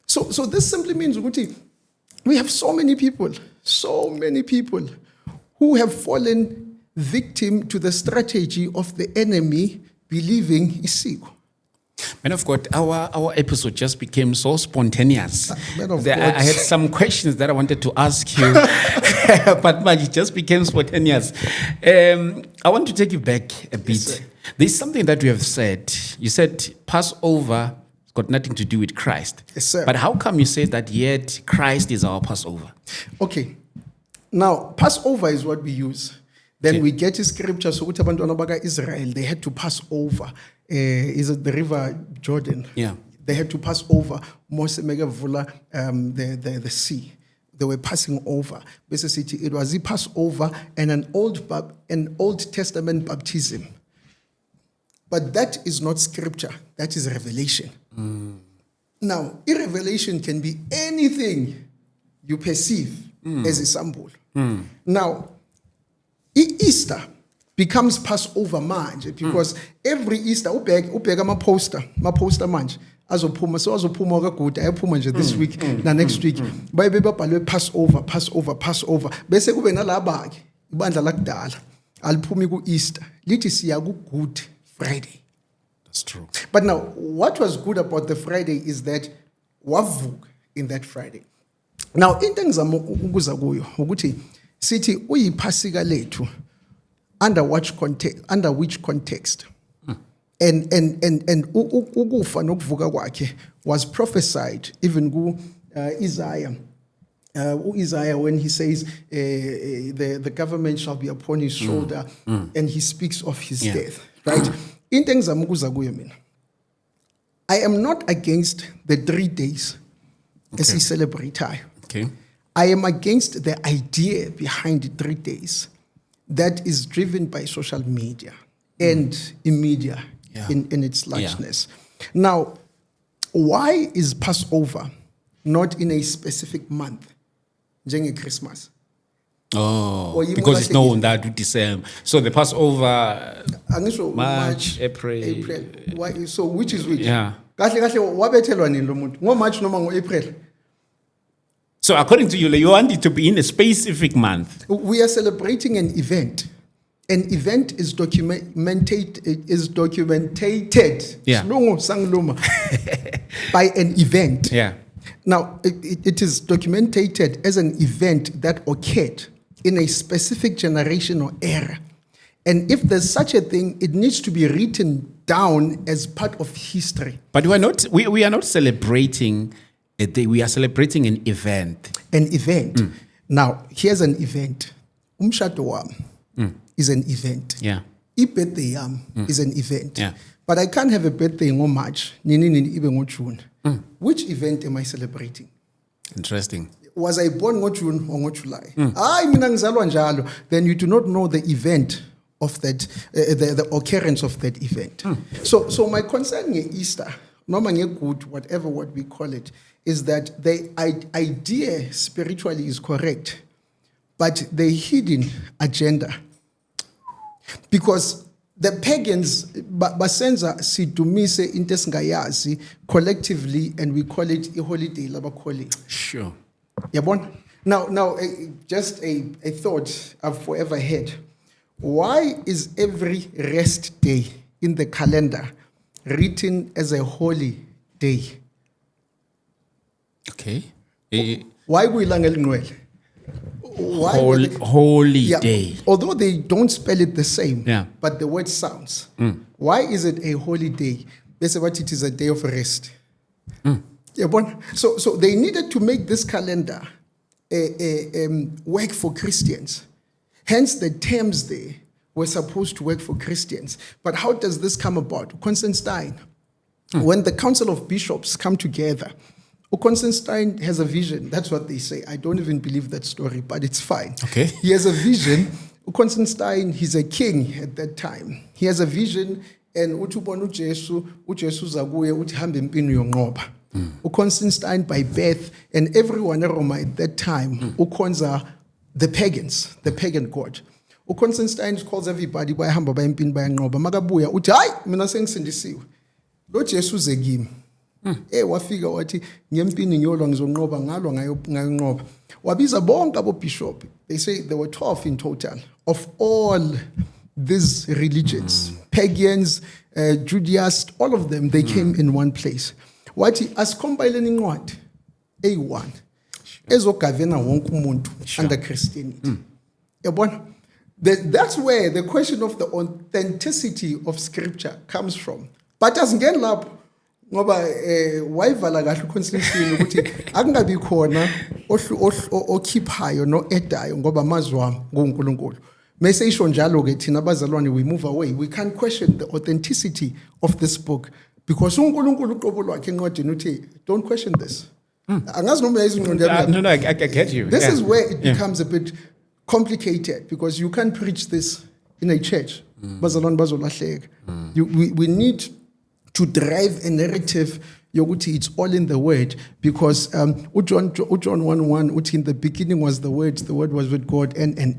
So this simply means ukuthi we have so many people who have fallen victim to the strategy of the enemy believing isiko. Man of God, our episode just became so spontaneous. Man of I God. had some questions that I wanted to ask you, but man, it just became spontaneous. I want to take you back a bit. sir. There's something that you have said. You said Passover has got nothing to do with Christ. Yes, sir. But how come you say that yet Christ is our Passover? Okay. Now, Passover is what we use. Then Okay. we get a scripture. So abantwana baka Israel, they had to pass over. Is it the river Jordan? Yeah. They had to pass over Mose megavula the sea. They were passing over. Basically, it was a Passover and an Old Testament baptism. But that is not scripture. That is revelation. Now, a revelation can be anything you perceive as a symbol. Now, Easter becomes Passover manje because every Easter ubheka ama poster manje azophuma kaguda ayaphuma nje this week na next week baye babhalwe Passover bese kube nalaba ke ibandla lakudala aliphumi ku Easter lithi siya ku Good Friday. That's true. But now what was good about the Friday is that wavuka in that Friday. Now into engizama ukuza kuyo ukuthi sithi uyiphasika lethu under which context and ukufa nokuvuka kwakhe was prophesied even ku Isaiah. Isaiah, when he says the government shall be upon his shoulder and he speaks of his death, right? Into engizama ukuza kuyo mina, I am not against the 3 days as he celebrate. Okay. I am against the idea behind the 3 days that is driven by social media and media in its largeness. Now, why is Passover not in a specific month? Christmas. Oh, Or you because must it's say known that December. So the Passover, Angisho March, April. Why? So which is which? Yeah. Kahle wabethelwa nini lo muntu? Ngo-March noma ngo-April? So according to you, you want it to be in a specific month. We are celebrating an event. An event is documented. Yeah. Silungu sangiluma. By an event. Yeah. Now, it is documented as an event that occurred in a specific generation or era. And if there's such a thing, it needs to be written down as part of history. But we are not celebrating a day. We are celebrating an event. An event. Now, here's an event. Umshado wami is an event. Yeah. I-birthday yami is an event. Yeah. But I can't have a birthday in March, nini ibe ngo-June. Which event am I celebrating? Interesting. Was I born ngo-June or ngo-July? Hayi mina ngizalwa njalo. Then you do not know the event of that, the occurrence of that event. So my concern nge-Easter, noma ngegood, whatever what we call it, is that the idea spiritually is correct, but the hidden agenda. Because the pagans basenza sidumise into esingayazi collectively, and we call it a holiday labakholile. Sure. Yabona? Now, just a thought I've forever had. Why is every rest day in the calendar written as a holy day? Okay. Why kuyilanga elingcwele? Why Holy day. Although they don't spell it the same, Yeah. but the word sounds. Why is it a holy day? They say what it is, a day of rest. Yabona? So they needed to make this calendar work for Christians. Hence, the terms there were supposed to work for Christians. But how does this come about? Constantine, when the Council of Bishops come together, Constantine has a vision. That's what they say. I don't even believe that story, but it's fine. Okay. He has a vision. Constantine, he's a king at that time. He has a vision, and utubona uJesu zakuye uthi hamba empini yonqoba. Constantine by birth, and everyone in Rome at that time, ukhonza the pagans, the pagan god. Constantine calls everybody bayahamba bayempini bayanqoba. Makabuya uthi hayi mina sengisindisiwe. Lo Jesu uze kimi. Wafika wathi ngempini ngiyolwa ngizonqoba ngalwa ngayonqoba. Wabiza bonke abobishop. They say there were 12 in total of all these religions, pagans, Judaists, all of them, they came in one place. Wathi asicompile incwadi A1 ezogavena wonke umuntu under Christianity. Yabona? That's where the question of the authenticity of scripture comes from. But asingeni lapho ngoba wayivala kahle uConstantine ukuthi akungabi khona okhiphayo no edayo ngoba amazwi wami nguNkulunkulu. Mase isho njalo ke thina abazalwane we move away. We can't question the authenticity of this book because uNkulunkulu uqobo lwakhe encwadini uthi don't question this. Angazi noma yazingqondo yami. No, I get you. This is where it becomes a bit complicated because you can't preach this in a church. Bazalwane bazolahleka. We need to drive a narrative yokuthi it's all in the word because John 1:1 uthi in the beginning was the word was with God and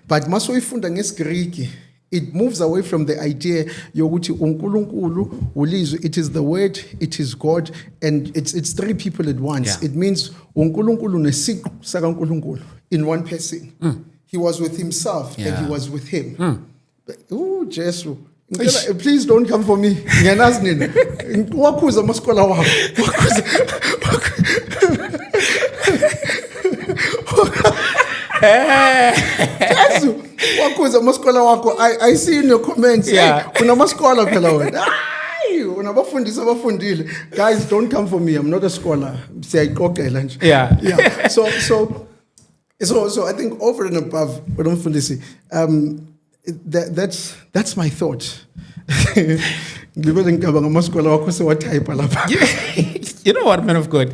but maso ifunda ngesigiriki it moves away from the idea yokuthi uNkulunkulu ulizwe, it is the word, it is God, and it's three people at once. Yeah. It means uNkulunkulu nesiqu sakaNkulunkulu in one person. He was with himself and he was with him. Oh, Jesu. Please don't come for me. Ngiyanazi nina. Wakhuza amaskola wakho. Jesu, wakhuza amaskola wakho. I see in your comments. Yeah. Una amaskola phela wena. Hayi, unabafundisi abafundile. Guys, don't come for me. I'm not a scholar. Siyayiqoqela nje. Yeah. Yeah. So I think over and above what I'm fundisi, that's my thought. You know what, man of God?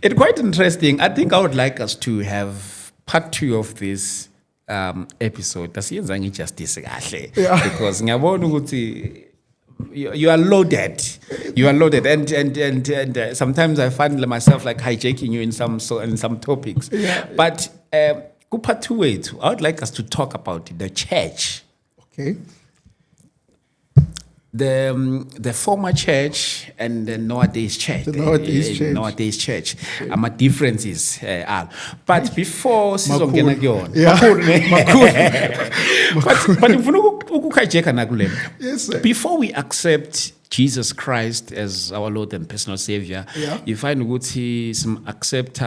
It's quite interesting. I think I would like us to have part 2 of this episode. Asiyenza injustice kahle. Because ngiyabona ukuthi you are loaded. You are loaded, and sometimes I find myself like hijacking you in some topics. Yeah. But part 2, I would like us to talk about the church. Okay. The former church and the nowadays church. The nowadays church. Nowadays church. My differences are. But before sizongena kuyona. But ngifuna ukukhajeka nakulena. Yes, sir. Before we accept Jesus Christ as our Lord and personal Savior, you find ukuthi accept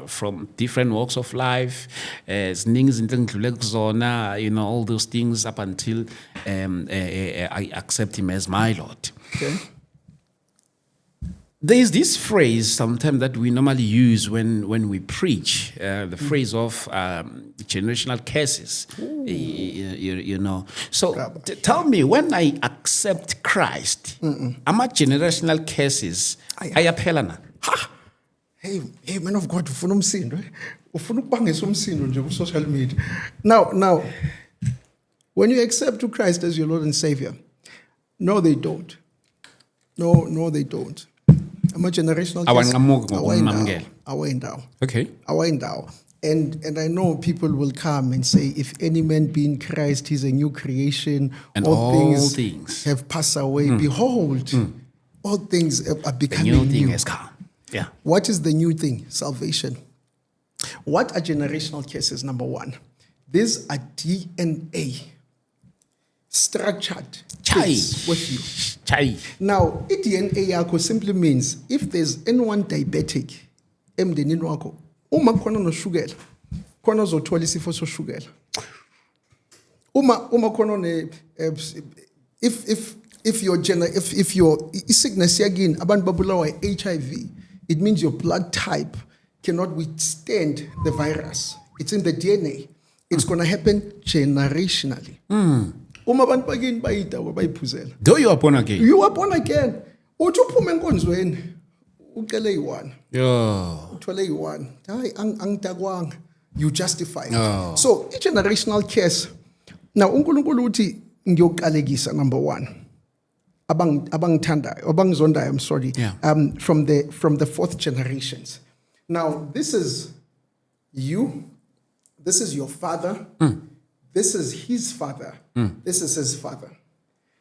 from different walks of life, ziningi izinto engidlule kuzona, all those things up until I accept Him as my Lord. Okay. There is this phrase sometimes that we normally use when we preach, the phrase of generational curses. So tell me, when I accept Christ, ama generational curses ayaphela na? Hey, man of God, ufuna umsindo. Ufuna ukubangisa umsindo nje ku social media. Now, when you accept Christ as your Lord and Savior, no, they don't. No, they don't. Ama-generational Awanqamuki curse ngokumamukela. awayindawo. Okay. Awayindawo. And I know people will come and say, if any man be in Christ, he's a new creation. And all all things things. have passed away. Behold, all things are The becoming new thing new. has come. Yeah. What is the new thing? Salvation. What are generational curses? Number one, these are DNA structured things with you. Chai. Now, i-DNA yakho simply means if there's anyone diabetic emndenini wakho, uma khona noshukela, khona uzothola isifo soshukela. Uma khona ne if your sickness yakini abantu babulawa HIV, it means your blood type cannot withstand the virus. It's in the DNA. It's going to happen generationally. Uma abantu bakini bayidwa bayiphuzela. Though you are born again. You are born again. Uthi uphume enkonzweni ucele i1. Yeah. Uthole i1. Hayi angidakwanga. You justify it. Oh. So i-generational curse. Now uNkulunkulu uthi ngiyoqalekisa number 1. Abangithandayo, abangizondayo, I'm sorry. Yeah. From the fourth generations. Now this is you. This is your father. This is his father. This is his father.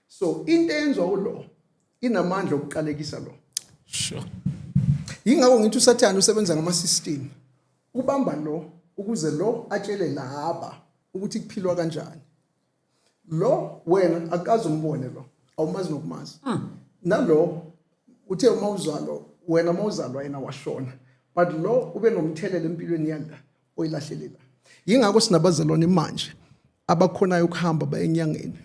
So into enziwa ulo inamandla okuqalekisa lo. Sure. Yingakho ngithi uSathane usebenza ngama-system. Ubamba lo ukuze lo atshele laba ukuthi kuphilwa kanjani. Lo wena akazi umbone lo. Awumazi nokumazi. Nalo uthe uma uzalo wena mawuzalwa yena washona. But lo ube nomthelelo empilweni yala oyilahlelela. Yingakho sinabazalwane manje abakhonayo ukuhamba baye enyangeni.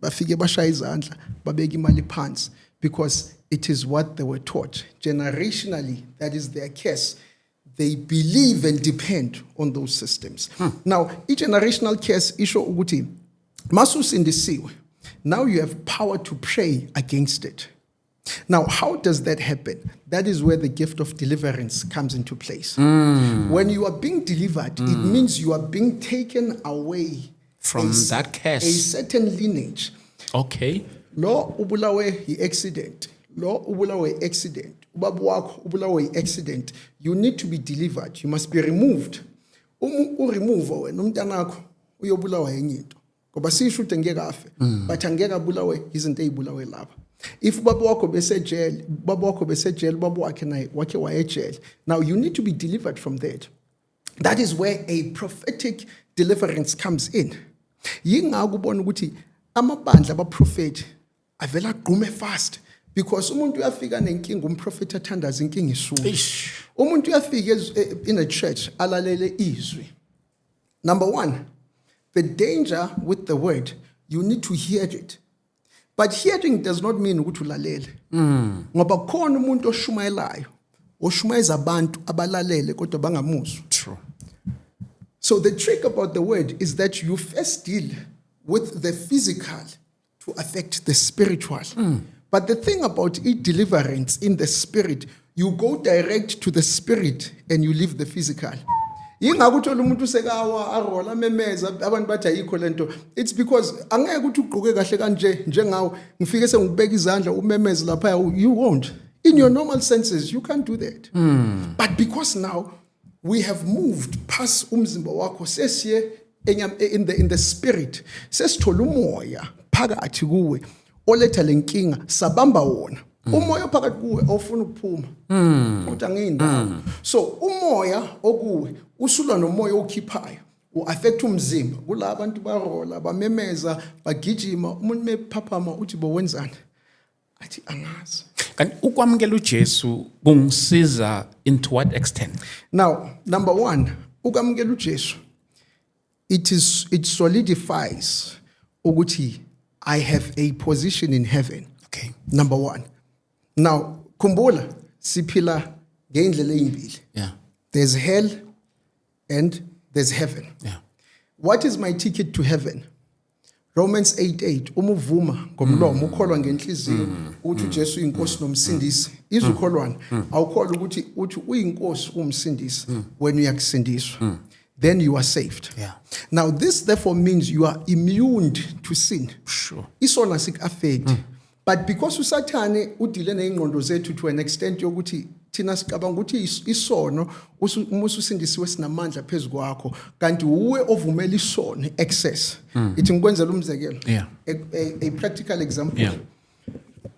Bafike bashaya izandla babeka imali phansi because it is what they were taught. Generationally, that is their curse. They believe and depend on those systems. Now, each generational curse isho ukuthi masusindisiwe. Now you have power to pray against it. Now, how does that happen? That is where the gift of deliverance comes into place. When you are being delivered, it means you are being taken away From that a curse. certain lineage. Okay. Lo ubulawe yi-accident. Lo ubulawe yi-accident. Ubabu wakho ubulawe yi-accident. You need to be delivered. You must be removed. Uremove wena umntanakho uyobulawa yenye into. Ngoba sisho ukuthi ngeke afe, but angeke abulawe izinto ezibulawe lapha. If baba wakho besejele, baba wakho besejele, baba wakhe naye wakhe wayejele. Now you need to be delivered from that. That is where a prophetic deliverance comes in. Yingakho ubona ukuthi amabandla abaprofeti avela gqume fast because umuntu uyafika nenkinga umprofeti athandaza inkinga isuku. Umuntu uyafika in a church alalele izwi. Number 1, the danger with the word, you need to hear it. But hearing does not mean ukuthi ulalele. Ngoba khona umuntu oshumayelayo, oshumayeza abantu abalalele kodwa bangamuzwa. True. So the trick about the word is that you first deal with the physical to affect the spiritual. But the thing about deliverance in the spirit, you go direct to the spirit and you leave the physical. Yingakho uthola umuntu sekawa arola memeza abantu bathi ayikho lento. It's because angeke ukuthi ugqoke kahle kanje njengawe ngifike sengibeka izandla umemeze lapha you won't. In your normal senses you can't do that. But because now we have moved past umzimba wakho sesiye in the spirit sesithola umoya phakathi kuwe oletha lenkinga sabamba wona. Umoya phakathi kuwe awufuna ukuphuma. Uthi angiyindawo. So umoya okuwe usulwa nomoya okhiphayo uaffect umzimba. Kula abantu barola bamemeza bagijima umuntu mephaphama uthi bo wenzani? Athi angazi. Kanti ukwamukela uJesu kungisiza into what extent? Now, number 1, ukwamukela uJesu it solidifies ukuthi I have a position in heaven. Okay. Number 1. Now, kumbula siphila ngeindlela ezimbili. Yeah. There's hell and there's heaven. Yeah. What is my ticket to heaven? Romans 8:8 uma uvuma ngomlomo ukholwa ngenhliziyo ukuthi uJesu uyinkosi nomsindisi izukholwana awukholwa ukuthi uyinkosi umsindisi when uyakusindiswa then you are saved. Yeah. Now this therefore means you are immune to sin. Sure. Isona sik affect But because usathane udile nezingqondo zethu to an extent yokuthi thina sicabanga ukuthi isono uma usindisiwe sinamandla phezulu kwakho kanti uwe ovumela isono excess. Ithi ngikwenzela umzekelo. A practical example.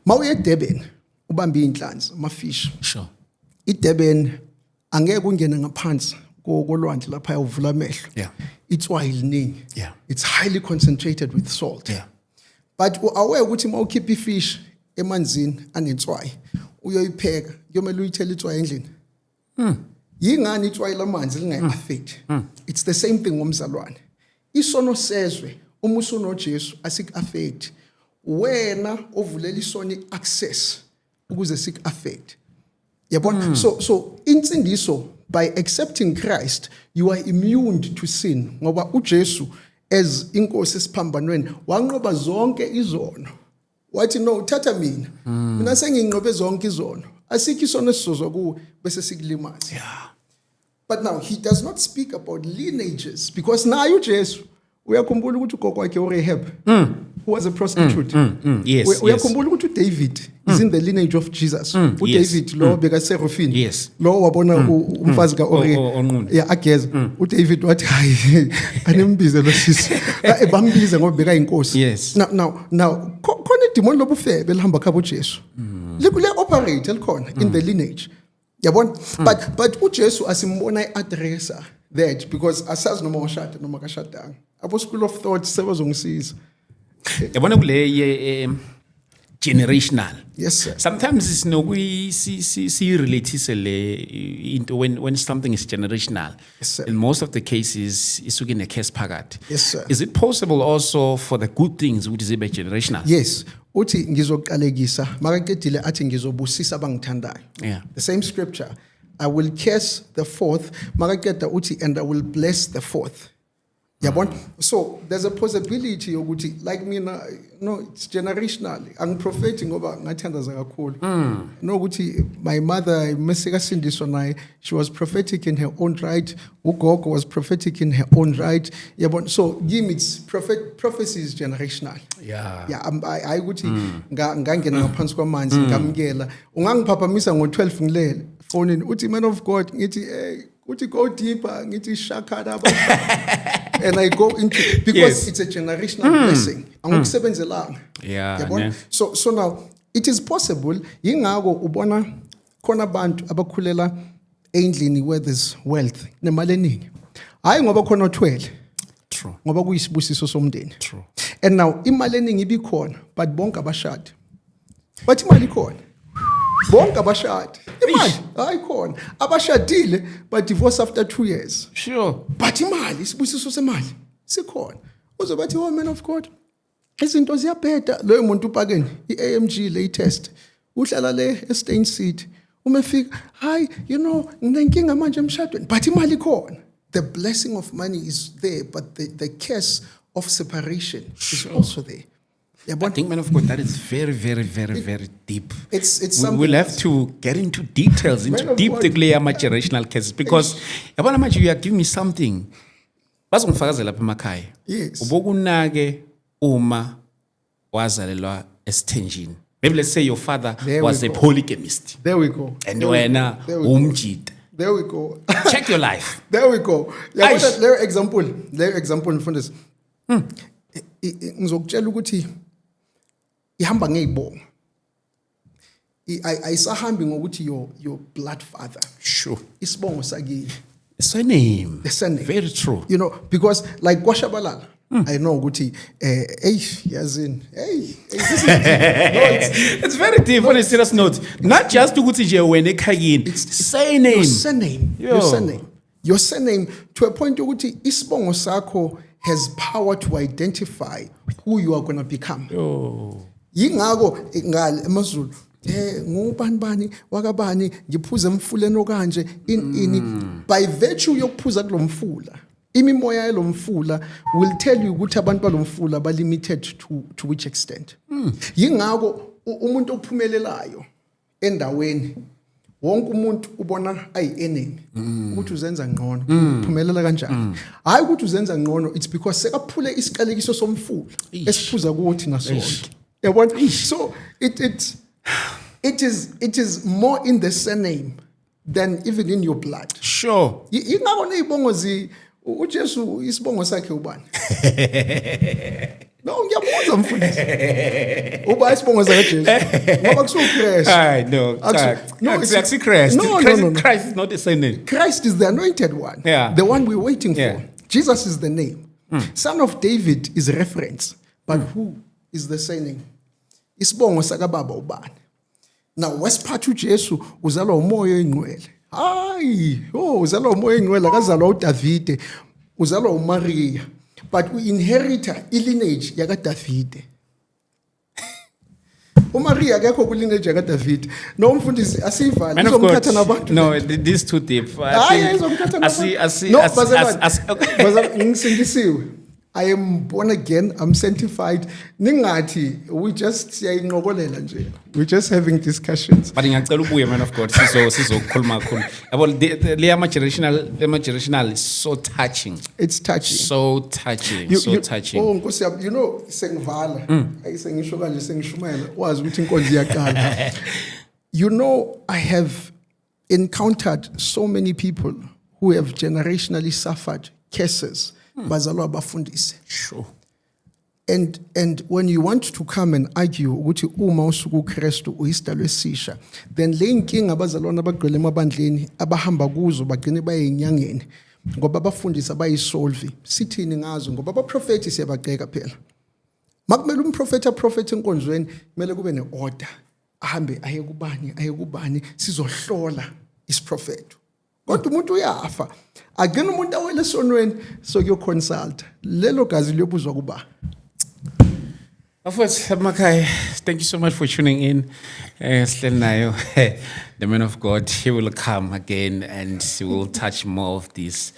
Mawuye eDurban ubambe inhlanzi amafish. Sure. iDurban angeke ungene ngaphansi kolwandle lapha uvula amehlo. Yeah. Itswayi liningi. Yeah. It's highly concentrated with salt. Yeah. But aware ukuthi mawukhipha ifish emanzini anetswayi uyoyipheka kuyomela uyithele itswayi endlini. Yingani itswayi lamanzi lingayi-affect? It's the same thing ngomzalwane. Isono sezwe uma usunoJesu asik-affect. Wena ovulela isono access ukuze sik-affect. Yabona? So insindiso, by accepting Christ, you are immune to sin. Ngoba uJesu as inkosi esiphambanweni wanqoba zonke izono. Wathi no, thatha mina. Mina senginqobe zonke izono. Asikho isono esizozwa kuwe bese sikulimaza. Yeah. But now he does not speak about lineages because naye uJesu uyakhumbula ukuthi ugogo wakhe uRahab who was a prostitute. Yes. Uyakhumbula ukuthi uDavid is in the lineage of Jesus. uDavid lo beka Serafin. Yes. Lo wabona umfazi kaOriya. Yeah, ageza. uDavid wathi hayi anembize lo sisi. Bambize ngoba beka inkosi. Yes. Now khona idemon lobufebe elihamba khabo uJesu. Le operate elikhona in the lineage. Yabona? But uJesu asimbona iaddressa that because asazi noma washada noma kashadanga. Abo school of thought sebazongisiza. Yabona kule generational. Yes sir. Sometimes it's no we see relate into when something is generational. Yes, sir. In most of the cases it's in a case phakathi. Yes sir. Is it possible also for the good things which is be generational? Yes. Uthi ngizoqalekisa makaqedile athi ngizobusisa abangithandayo. Yeah. The same scripture. I will curse the fourth. Makaqeda uthi and I will bless the fourth. Yabona? So there's a possibility yokuthi like mina no it's generational. Angiprophethi ngoba ngathandaza kakhulu. No ukuthi my mother Mesika Sindiswa naye she was prophetic in her own right. Ugogo was prophetic in her own right. Yabona? So give it's prophecy is generational. Yeah. Yeah, I ukuthi ngangena ngaphansi kwamanzi ngamkela. Ungangiphaphamisa ngo12 ngilele. Phone uthi man of God ngithi uthi go deeper ngithi shakada and I go into because it's a generational blessing. Angikusebenzelanga. Yeah. So now it is possible ingako ubona khona abantu abakhulela endlini where there's wealth nemali eningi. Hayi ngoba khona othwele. True. Ngoba kuyisibusiso somndeni. True. And now imali eningi ibikhona but bonke abashadi. But imali ikhona. Bonke abashadi. Imali ayikhona. Abashadile but divorce after 2 years. Sure. But imali isibusiso semali sikhona. Uzobathi oh man of God. Izinto ziyabheda loyo muntu upakeni iAMG latest. Uhlala le Estate City. Umefika, "Hi, you know, nginenkinga manje emshadweni." But imali ikhona. The blessing of money is there but the curse of separation is also there. Yeah, I think, man of God, that is very, very, very, very deep. It's something. We'll have to get into details, into deep generational cases, because yabona manje you are giving me something. Bazongifakazela lapha emakhaya. Yes. Ubokunake uma wazalelwa esithenjini. Maybe let's say your father was a polygamist. There we go. And wena umjida. There we go. Check your life. There we go. Yeah, le example mfundisi. Ngizokutshela ukuthi ihamba ngezibongo. Ayisahambi ngokuthi your blood father. Sure. Isibongo sakini. The surname. The surname. Very true. You know, because like kwashabalala, I know ukuthi yazini. It's very deep on a serious note. Not just ukuthi nje wena ekhayini. Surname. Your surname to a point ukuthi isibongo sakho has power to identify who you are going to become. Yingako ngale emazulu ngubani wakabani ngiphuza emfuleni okanje by virtue yokuphuza kulomfula imimoya yalomfula will tell you ukuthi abantu balomfula ba limited to which extent. Yingako umuntu ophumelelayo endaweni wonke umuntu ubona ayi-enemy ukuthi uzenza ngcono uphumelela kanjani. Hayi ukuthi uzenza ngcono, it's because sekaphule isiqalekiso somfula esiphuza kuwo thina sonke. So it is more in the surname than even in your blood. Sure. Ingakho nezibongo uJesu isibongo sakhe ubani? No, ngiyabuza mfundisi. Uba isibongo sakhe Jesu. Ngoba kusuChrist. No. It's Christ. No. Christ is not the same name. Christ is the anointed one. Yeah. The one we're waiting Yeah. for. Jesus is the name. Son of David is reference. But who is the surname? Isibongo sakababa ubani? Now, wesiphatha uJesu uzalwa umoya oyingcwele. Uzalwa umoya oyingcwele akazalwa uDavide, uzalwa uMaria. But we inherit lineage yakaDavide. uMaria akekho ku lineage yakaDavide. No mfundisi asivali Man of izomthatha nabantu. God, no, this is too deep. Ngisindisiwe. I am born again. I'm sanctified. Ningathi, we just siyayinqokolela nje. We're just having discussions. But ngiyacela ubuye, man of God, sizokhuluma kakhulu. Yabo le generational is so touching. It's touching. So touching. Touching. Oh, Nkosi yami, you know, sengivala. Sengisho kanje sengishumayela. Wazi ukuthi inkonzo iyaqala. You know, I have encountered so many people who have generationally suffered curses. Bazalwa abafundisi. Sure. And when you want to come and argue ukuthi uma usuku uKristu uyisidalwa esisha, then le inkinga abazalwana abagcwele emabandleni abahamba kuzo bagcine baye enyangeni ngoba abafundisi abayisolve. Sithini ngazo ngoba abaprofeti siyabagxeka phela. Makumele umprofeti aprofeti enkonzweni kumele kube neorder. Ahambe aye kubani sizohlola isiprofeto. Kodwa umuntu uyafa. Agcina umuntu awele esonweni so consult. Lelo gazi liyobuzwa kuba. Of course, Makai, thank you so much for tuning in. The man of God, he will come again and he will touch more of this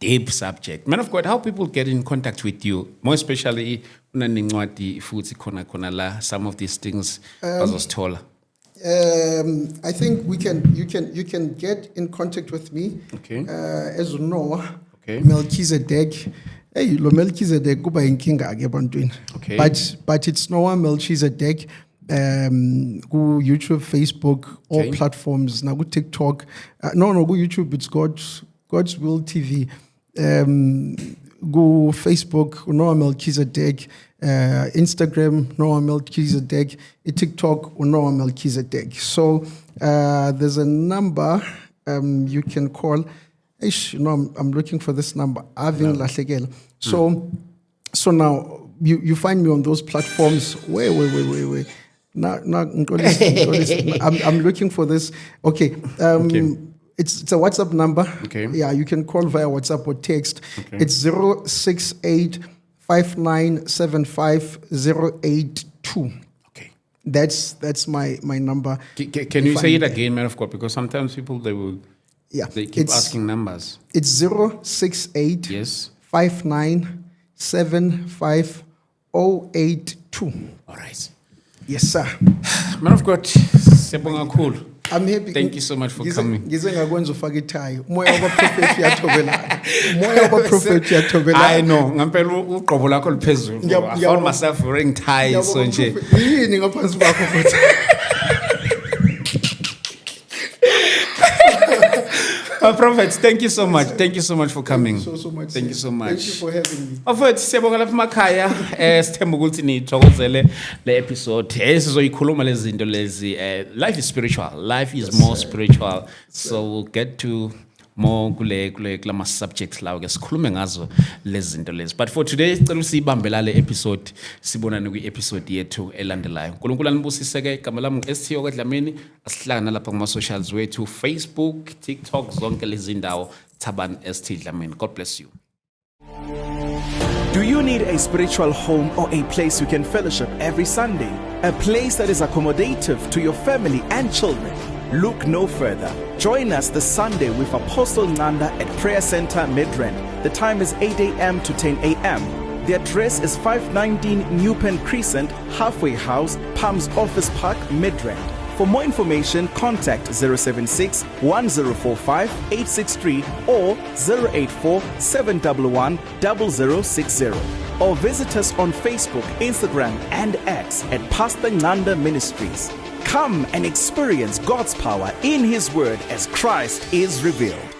deep subject. Man of God, how people get in contact with you, more especially some of these things as was told. I think you can get in contact with me. Okay. As you know, Okay. Melchizedek. Hey, lo Melchizedek kuba inkinga ke ebantwini. Okay. But it's Noah Melchizedek. Go YouTube, Facebook, all Okay. platforms. Now go TikTok. No, go YouTube. It's God's Will TV. Go Facebook, Noah Melchizedek. Instagram, Noah Melchizedek. TikTok, Noah Melchizedek. So there's a number you can call. I'm looking for this number. Avin Lahlekela. So now you find me on those platforms. Wait. Now, I'm looking for this. Okay. Okay. It's a WhatsApp number. Okay. Yeah, you can call via WhatsApp or text. Okay. It's 068-5975-082. Okay. That's my number. Can you say it again, man of God? Because sometimes people they keep asking numbers. It's 068 Yes. 5975-082. All right. Yes, sir. Man of God, siyabonga kakhulu. I'm happy. Thank you so much for coming. Ngize ngakwenza ufaka ithayi. Umoya wabaprofeti uyathobelana. Umoya wabaprofeti uyathobelana. I know. Ngampela ugqobo lakho liphezulu. I found myself wearing ties so nje. Yini ngaphansi kwakho futhi? Prophets, thank you so much. Thank you so much for coming. So much. Thank you so much. Thank you for having me. Mfowethu siyabonga lapha emakhaya sithemba ukuthi nithokozele le episode sizoyikhuluma lezi zinto lezi life is spiritual, life is more spiritual, so we'll get to more kulama subjects lawo ke sikhulume ngazo lezi zinto lezi. But for today sicela usibambela le episode sibonane kwi episode yethu elandelayo. uNkulunkulu anibusiseke. Igama lami ngu-STO Dlamini. Asihlangana lapha kuma socials wethu Facebook, TikTok, zonke lezi ndawo Thabani ST Dlamini. God bless you. Do you need a spiritual home or a place you can fellowship every Sunday? A place that is accommodative to your family and children? Look no further. Join us this Sunday with Apostle Nanda at Prayer Center Midrand. The time is 8 a.m. to 10 a.m. The address is 519 New Pen Crescent, Halfway House, Palms Office Park, Midrand. For more information, contact 076 1045 863 or 084 711 0060. or visit us on Facebook, Instagram, and X at Pastor Nanda Ministries. Come and experience God's power in His Word as Christ is revealed.